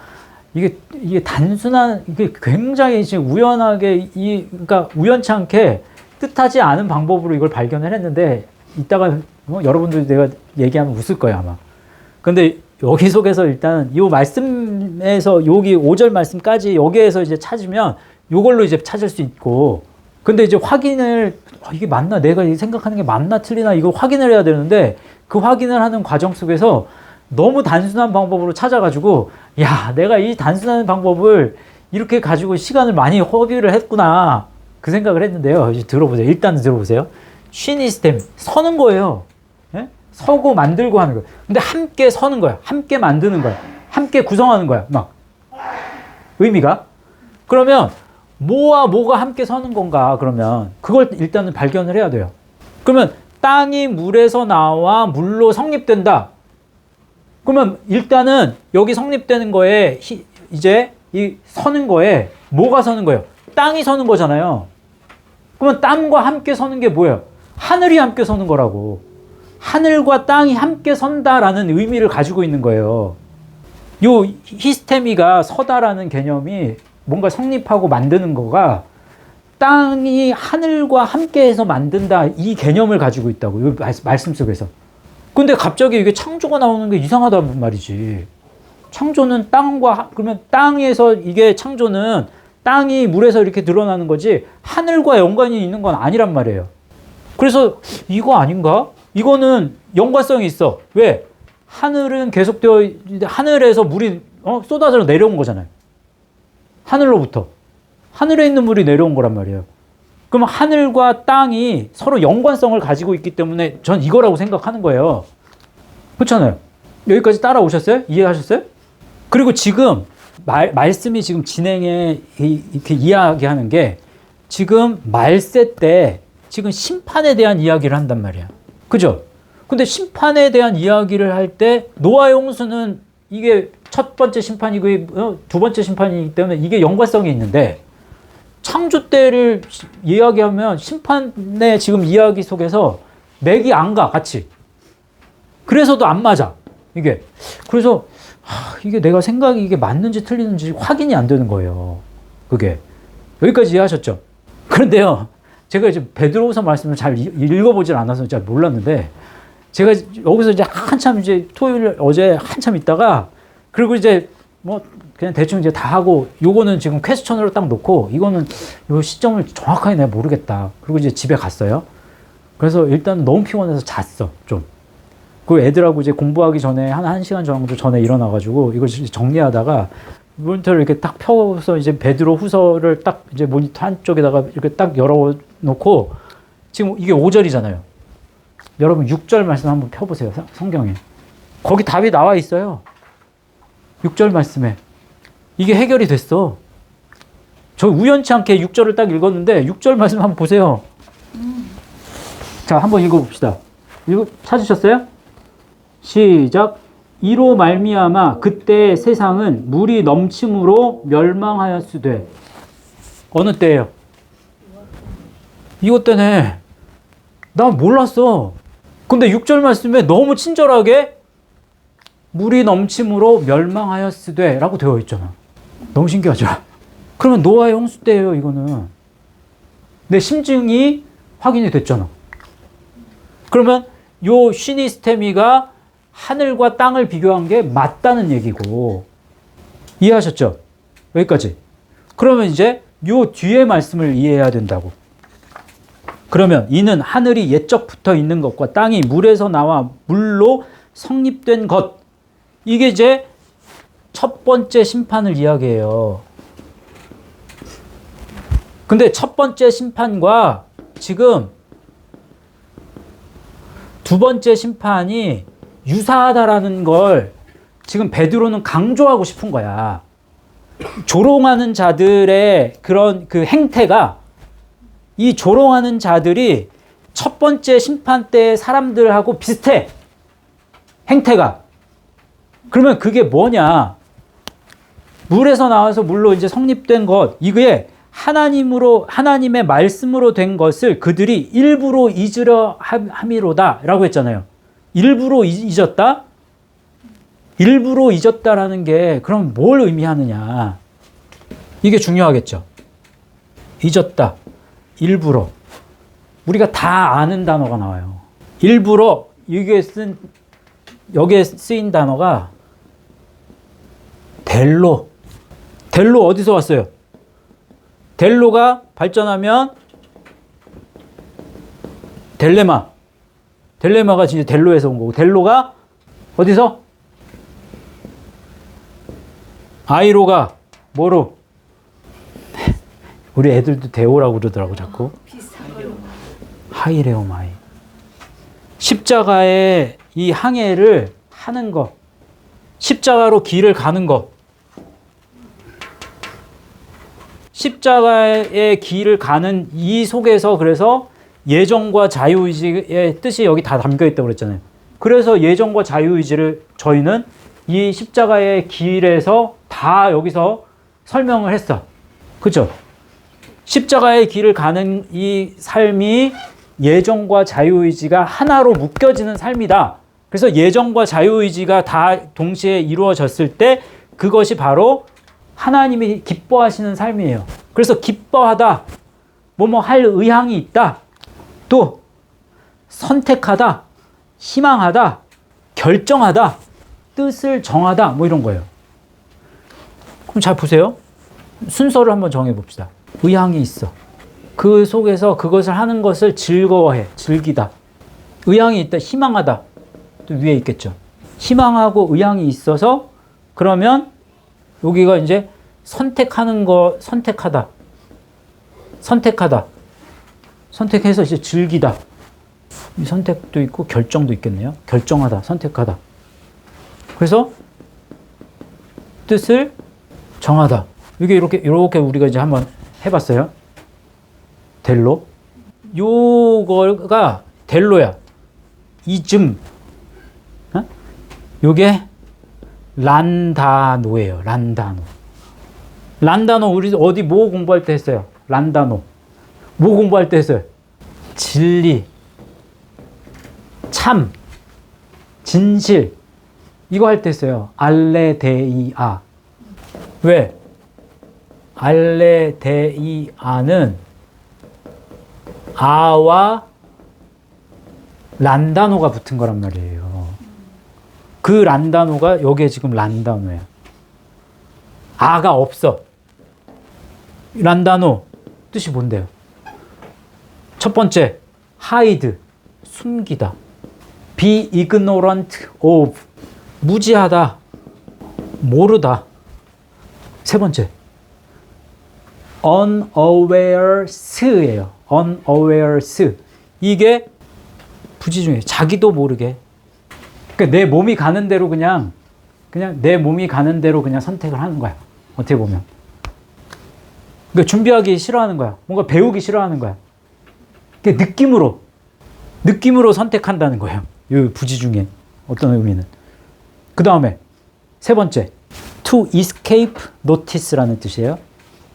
이게 단순한, 이게 굉장히 지금 우연하게 그러니까 우연치 않게 뜻하지 않은 방법으로 이걸 발견을 했는데, 이따가 여러분들이 내가 얘기하면 웃을 거예요, 아마. 근데 여기 속에서 일단 이 말씀에서 여기 5절 말씀까지 여기에서 이제 찾으면 이걸로 이제 찾을 수 있고, 근데 이제 확인을 이게 맞나, 내가 생각하는 게 맞나 틀리나 이걸 확인을 해야 되는데 그 확인을 하는 과정 속에서 너무 단순한 방법으로 찾아가지고 야, 내가 이 단순한 방법을 이렇게 가지고 시간을 많이 허비를 했구나 그 생각을 했는데요. 이제 들어보세요. 일단 들어보세요. 쉬니스템 서는 거예요. 예? 서고 만들고 하는 거예요. 근데 함께 서는 거야. 함께 만드는 거야. 함께 구성하는 거야. 막 의미가. 그러면 뭐와 뭐가 함께 서는 건가? 그러면 그걸 일단은 발견을 해야 돼요. 그러면 땅이 물에서 나와 물로 성립된다. 그러면 일단은 여기 성립되는 거에 이제 이 서는 거에 뭐가 서는 거예요? 땅이 서는 거잖아요. 그러면 땅과 함께 서는 게 뭐예요? 하늘이 함께 서는 거라고. 하늘과 땅이 함께 선다라는 의미를 가지고 있는 거예요. 요 히스테미가 서다라는 개념이 뭔가 성립하고 만드는 거가 땅이 하늘과 함께해서 만든다 이 개념을 가지고 있다고 이 말씀 속에서. 근데 갑자기 이게 창조가 나오는 게 이상하단 말이지. 창조는 땅과 그러면 땅에서 이게 창조는 땅이 물에서 이렇게 드러나는 거지 하늘과 연관이 있는 건 아니란 말이에요. 그래서 이거 아닌가? 이거는 연관성이 있어. 왜? 하늘은 계속되어 하늘에서 물이 쏟아져 내려온 거잖아요. 하늘로부터. 하늘에 있는 물이 내려온 거란 말이에요. 그럼 하늘과 땅이 서로 연관성을 가지고 있기 때문에 전 이거라고 생각하는 거예요. 그렇잖아요. 여기까지 따라오셨어요? 이해하셨어요? 그리고 지금 말씀이 지금 진행에 이렇게 이야기하는 게 지금 말세 때 지금 심판에 대한 이야기를 한단 말이야. 그죠? 근데 심판에 대한 이야기를 할 때 노아의 홍수는 이게 첫 번째 심판이고 두 번째 심판이기 때문에 이게 연관성이 있는데 창조 때를 이야기하면 심판의 지금 이야기 속에서 맥이 안 가, 같이. 그래서도 안 맞아, 이게. 그래서 이게 내가 생각이 이게 맞는지 틀리는지 확인이 안 되는 거예요. 그게. 여기까지 이해하셨죠? 그런데요, 제가 이제 베드로후서 말씀을 잘 읽어보질 않아서 잘 몰랐는데 제가 여기서 이제 한참 이제 토요일 어제 한참 있다가 그리고 이제 뭐 그냥 대충 이제 다 하고 요거는 지금 퀘스천으로 딱 놓고 이거는 요 시점을 정확하게 내가 모르겠다. 그리고 이제 집에 갔어요. 그래서 일단 너무 피곤해서 잤어, 좀. 그 애들하고 이제 공부하기 전에 한 시간 정도 전에 일어나가지고 이걸 정리하다가 모니터를 이렇게 딱 펴서 이제 베드로 후서를 딱 이제 모니터 한쪽에다가 이렇게 딱 열어놓고 지금 이게 5절이잖아요. 여러분 6절 말씀 한번 펴보세요. 성경에. 거기 답이 나와 있어요. 6절 말씀에. 이게 해결이 됐어. 저 우연치 않게 6절을 딱 읽었는데 6절 말씀 한번 보세요. 자, 한번 읽어봅시다. 찾으셨어요? 시작. 이로 말미암아 그때 세상은 물이 넘침으로 멸망하였으되. 어느 때예요? 이것 때네. 나 몰랐어. 근데 6절 말씀에 너무 친절하게 물이 넘침으로 멸망하였으되 라고 되어 있잖아. 너무 신기하죠? 그러면 노아의 홍수 때예요, 이거는. 내 심증이 확인이 됐잖아. 그러면 요 쉬니스테미가 하늘과 땅을 비교한 게 맞다는 얘기고. 이해하셨죠? 여기까지. 그러면 이제 요 뒤에 말씀을 이해해야 된다고. 그러면 이는 하늘이 옛적부터 있는 것과 땅이 물에서 나와 물로 성립된 것. 이게 이제 첫 번째 심판을 이야기해요. 근데 첫 번째 심판과 지금 두 번째 심판이 유사하다라는 걸 지금 베드로는 강조하고 싶은 거야. 조롱하는 자들의 그런 그 행태가, 이 조롱하는 자들이 첫 번째 심판 때 사람들하고 비슷해. 행태가. 그러면 그게 뭐냐? 물에서 나와서 물로 이제 성립된 것, 이게 하나님의 말씀으로 된 것을 그들이 일부러 잊으려 함이로다 라고 했잖아요. 일부러 잊었다? 일부러 잊었다라는 게 그럼 뭘 의미하느냐? 이게 중요하겠죠. 잊었다. 일부러. 우리가 다 아는 단어가 나와요. 일부러, 이게 쓴 여기에 쓰인 단어가 델로. 델로 어디서 왔어요? 델로가 발전하면 델레마. 델레마가 진짜 델로에서 온 거고, 델로가 어디서? 아이로가 뭐로? 우리 애들도 데오라고 그러더라고 자꾸. 하이레오마이. 십자가의 이 항해를 하는 것, 십자가로 길을 가는 것, 십자가의 길을 가는 이 속에서 그래서 예정과 자유의지의 뜻이 여기 다 담겨 있다고 그랬잖아요. 그래서 예정과 자유의지를 저희는 이 십자가의 길에서 다 여기서 설명을 했어. 그죠? 십자가의 길을 가는 이 삶이 예정과 자유의지가 하나로 묶여지는 삶이다. 그래서 예정과 자유의지가 다 동시에 이루어졌을 때 그것이 바로 하나님이 기뻐하시는 삶이에요. 그래서 기뻐하다, 뭐뭐 할 의향이 있다, 또 선택하다, 희망하다, 결정하다, 뜻을 정하다, 뭐 이런 거예요. 그럼 잘 보세요. 순서를 한번 정해 봅시다. 의향이 있어. 그 속에서 그것을 하는 것을 즐거워해, 즐기다. 의향이 있다, 희망하다. 또 위에 있겠죠. 희망하고 의향이 있어서 그러면 여기가 이제 선택하는 거, 선택하다. 선택하다. 선택해서 이제 즐기다. 이 선택도 있고 결정도 있겠네요. 결정하다, 선택하다. 그래서 뜻을 정하다. 이게 이렇게 우리가 이제 한번 해봤어요. 델로. 요거가 델로야. 이즘. 요게 란다노예요. 란다노. 란다노 우리 어디 뭐 공부할 때 했어요? 란다노. 뭐 공부할 때 했어요? 진리, 참, 진실. 이거 할 때 했어요. 알레데이아. 왜? 알레데이아는 아와 란다노가 붙은 거란 말이에요. 그 란다노가 여기에 지금 란다노예요. 아가 없어. 란다노 뜻이 뭔데요? 첫 번째, hide, 숨기다. be ignorant of, 무지하다, 모르다. 세 번째, unawares예요. unawares. 이게 부지중에 자기도 모르게. 그러니까 내 몸이 가는 대로 그냥 내 몸이 가는 대로 그냥 선택을 하는 거야. 어떻게 보면. 그러니까 준비하기 싫어하는 거야. 뭔가 배우기 싫어하는 거야. 그러니까 느낌으로 선택한다는 거예요. 이 부지중에 어떤 의미는. 그 다음에 세 번째, to escape notice라는 뜻이에요.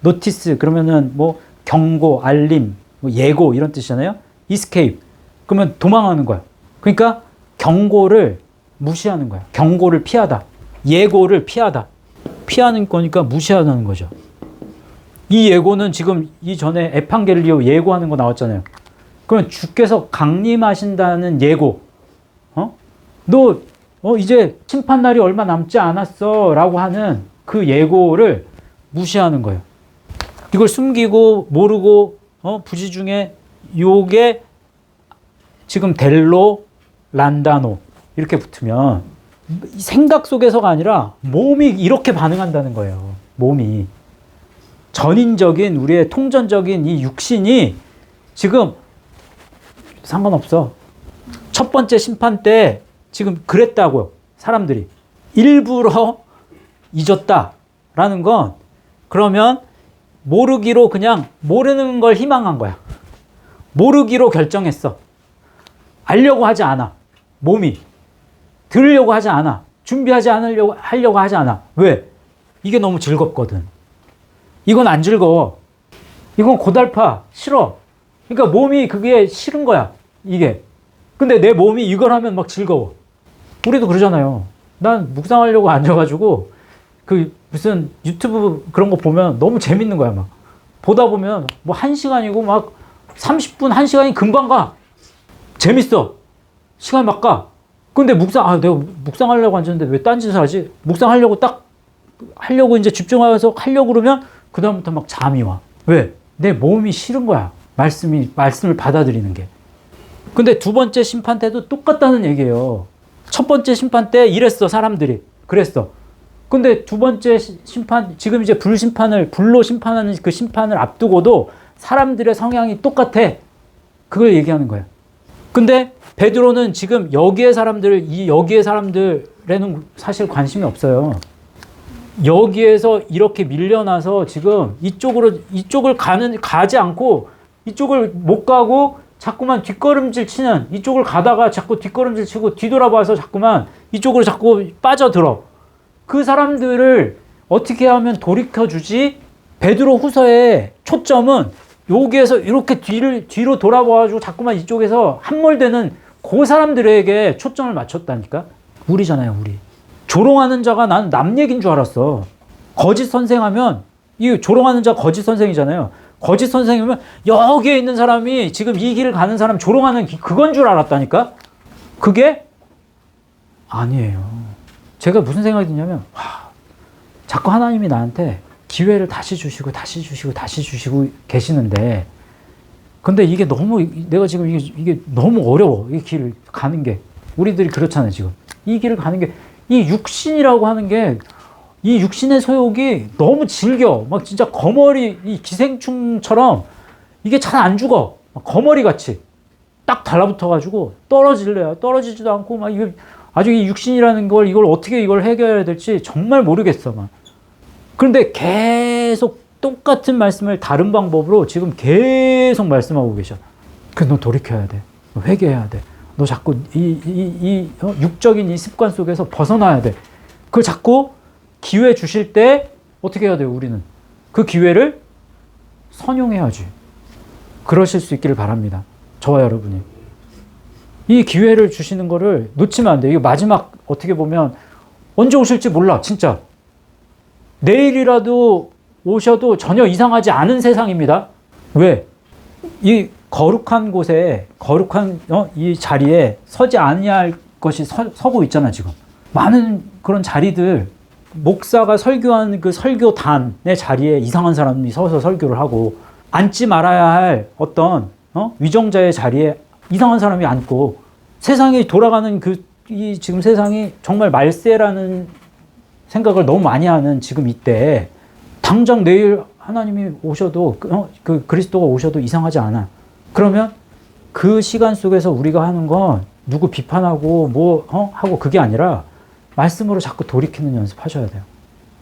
notice 그러면은 뭐 경고, 알림, 뭐 예고 이런 뜻이잖아요. escape 그러면 도망하는 거야. 그러니까 경고를 무시하는 거야. 경고를 피하다. 예고를 피하다. 피하는 거니까 무시하는 거죠. 이 예고는 지금 이전에 에판겔리오 예고하는 거 나왔잖아요. 그러면 주께서 강림하신다는 예고. 너 이제 심판날이 얼마 남지 않았어 라고 하는 그 예고를 무시하는 거예요. 이걸 숨기고 모르고 부지중에 요게 지금 델로, 란다노 이렇게 붙으면 생각 속에서가 아니라 몸이 이렇게 반응한다는 거예요. 몸이. 전인적인 우리의 통전적인 이 육신이 지금 상관없어. 첫 번째 심판 때 지금 그랬다고요. 사람들이. 일부러 잊었다라는 건 그러면 모르기로 그냥 모르는 걸 희망한 거야. 모르기로 결정했어. 알려고 하지 않아. 몸이. 들으려고 하지 않아. 준비하지 하려고 하지 않아. 왜? 이게 너무 즐겁거든. 이건 안 즐거워. 이건 고달파. 싫어. 그러니까 몸이 그게 싫은 거야. 이게. 근데 내 몸이 이걸 하면 막 즐거워. 우리도 그러잖아요. 난 묵상하려고 앉아가지고 그 무슨 유튜브 그런 거 보면 너무 재밌는 거야. 막 보다 보면 뭐 1시간이고 막 30분, 1시간이 금방 가. 재밌어. 시간 막 가. 근데 내가 묵상하려고 앉았는데 왜 딴짓을 하지? 하려고 이제 집중해서 하려고 그러면 그다음부터 막 잠이 와. 왜? 내 몸이 싫은 거야. 말씀을 받아들이는 게. 근데 두 번째 심판 때도 똑같다는 얘기예요. 첫 번째 심판 때 이랬어, 사람들이. 그랬어. 근데 두 번째 심판, 지금 이제 불로 심판하는 그 심판을 앞두고도 사람들의 성향이 똑같아. 그걸 얘기하는 거야. 근데 베드로는 지금 여기에 사람들에는 사실 관심이 없어요. 여기에서 이렇게 밀려나서 지금 이쪽을 가지 않고 이쪽을 못 가고 자꾸만 뒷걸음질 치는, 이쪽을 가다가 자꾸 뒷걸음질 치고 뒤돌아봐서 자꾸만 이쪽으로 자꾸 빠져들어. 그 사람들을 어떻게 하면 돌이켜주지? 베드로 후서의 초점은 여기에서 이렇게 뒤로 돌아봐가지고 자꾸만 이쪽에서 함몰되는 그 사람들에게 초점을 맞췄다니까? 우리잖아요, 우리. 조롱하는 자가 난 남 얘기인 줄 알았어. 거짓 선생하면, 이 조롱하는 자 거짓 선생이잖아요. 거짓 선생이면 여기에 있는 사람이 지금 이 길을 가는 사람 조롱하는 그건 줄 알았다니까? 그게 아니에요. 제가 무슨 생각이 드냐면, 자꾸 하나님이 나한테 기회를 다시 주시고 계시는데, 근데 이게 내가 지금 이게 너무 어려워. 이 길을 가는 게. 우리들이 그렇잖아요, 지금. 이 길을 가는 게, 이 육신이라고 하는 게, 이 육신의 소욕이 너무 질겨. 막 진짜 거머리, 이 기생충처럼 이게 잘 안 죽어. 거머리 같이. 딱 달라붙어가지고 떨어질래요. 떨어지지도 않고, 막 이게 아주 이 육신이라는 이걸 어떻게 이걸 해결해야 될지 정말 모르겠어, 막. 그런데 계속 똑같은 말씀을 다른 방법으로 지금 계속 말씀하고 계셔. 그래서 너 돌이켜야 돼. 너 회개해야 돼. 너 자꾸 육적인 이 습관 속에서 벗어나야 돼. 그걸 자꾸 기회 주실 때 어떻게 해야 돼요, 우리는? 그 기회를 선용해야지. 그러실 수 있기를 바랍니다. 저와 여러분이. 이 기회를 주시는 거를 놓치면 안 돼. 이거 마지막, 어떻게 보면 언제 오실지 몰라, 진짜. 내일이라도 오셔도 전혀 이상하지 않은 세상입니다. 왜? 이 거룩한 곳에, 이 자리에 서지 아니할 것이 서고 있잖아, 지금. 많은 그런 자리들, 목사가 설교하는 그 설교단의 자리에 이상한 사람이 서서 설교를 하고, 앉지 말아야 할 어떤 위정자의 자리에 이상한 사람이 앉고, 세상이 돌아가는 이 지금 세상이 정말 말세라는 생각을 너무 많이 하는 지금 이때, 당장 내일 하나님이 오셔도, 그 그리스도가 오셔도 이상하지 않아. 그러면 그 시간 속에서 우리가 하는 건 누구 비판하고 하고 그게 아니라 말씀으로 자꾸 돌이키는 연습하셔야 돼요.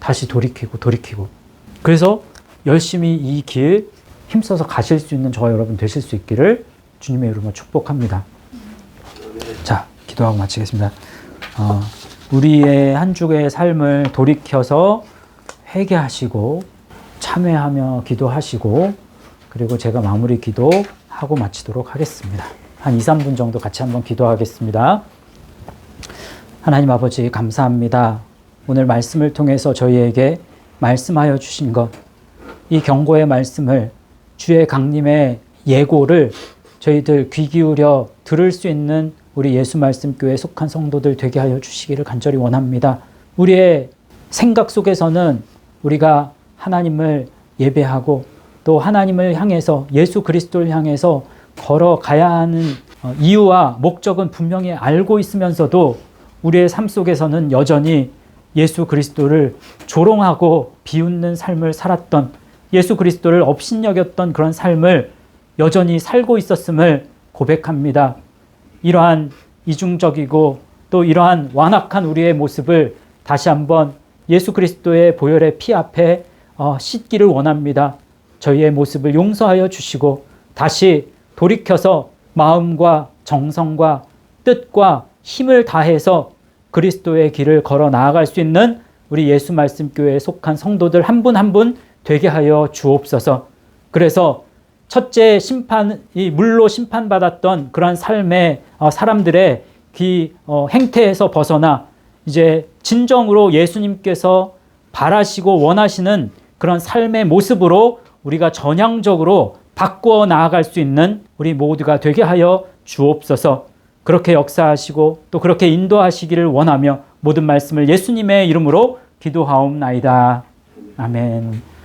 다시 돌이키고. 그래서 열심히 이 길 힘써서 가실 수 있는 저와 여러분 되실 수 있기를 주님의 이름으로 축복합니다. 자, 기도하고 마치겠습니다. 우리의 한 주의 삶을 돌이켜서 회개하시고 참회하며 기도하시고, 그리고 제가 마무리 기도하고 마치도록 하겠습니다. 한 2, 3분 정도 같이 한번 기도하겠습니다. 하나님 아버지, 감사합니다. 오늘 말씀을 통해서 저희에게 말씀하여 주신 것, 이 경고의 말씀을, 주의 강림의 예고를 저희들 귀 기울여 들을 수 있는 우리 예수말씀교회에 속한 성도들 되게 하여 주시기를 간절히 원합니다. 우리의 생각 속에서는 우리가 하나님을 예배하고 또 하나님을 향해서, 예수 그리스도를 향해서 걸어가야 하는 이유와 목적은 분명히 알고 있으면서도 우리의 삶 속에서는 여전히 예수 그리스도를 조롱하고 비웃는 삶을 살았던, 예수 그리스도를 업신여겼던 그런 삶을 여전히 살고 있었음을 고백합니다. 이러한 이중적이고 또 이러한 완악한 우리의 모습을 다시 한번 예수 그리스도의 보혈의 피 앞에 씻기를 원합니다. 저희의 모습을 용서하여 주시고 다시 돌이켜서 마음과 정성과 뜻과 힘을 다해서 그리스도의 길을 걸어 나아갈 수 있는 우리 예수 말씀 교회에 속한 성도들 한 분 한 분 되게 하여 주옵소서. 그래서 첫째 이 물로 심판받았던 그러한 삶의 사람들의 행태에서 벗어나 이제 진정으로 예수님께서 바라시고 원하시는 그런 삶의 모습으로 우리가 전향적으로 바꾸어 나아갈 수 있는 우리 모두가 되게 하여 주옵소서. 그렇게 역사하시고 또 그렇게 인도하시기를 원하며 모든 말씀을 예수님의 이름으로 기도하옵나이다. 아멘.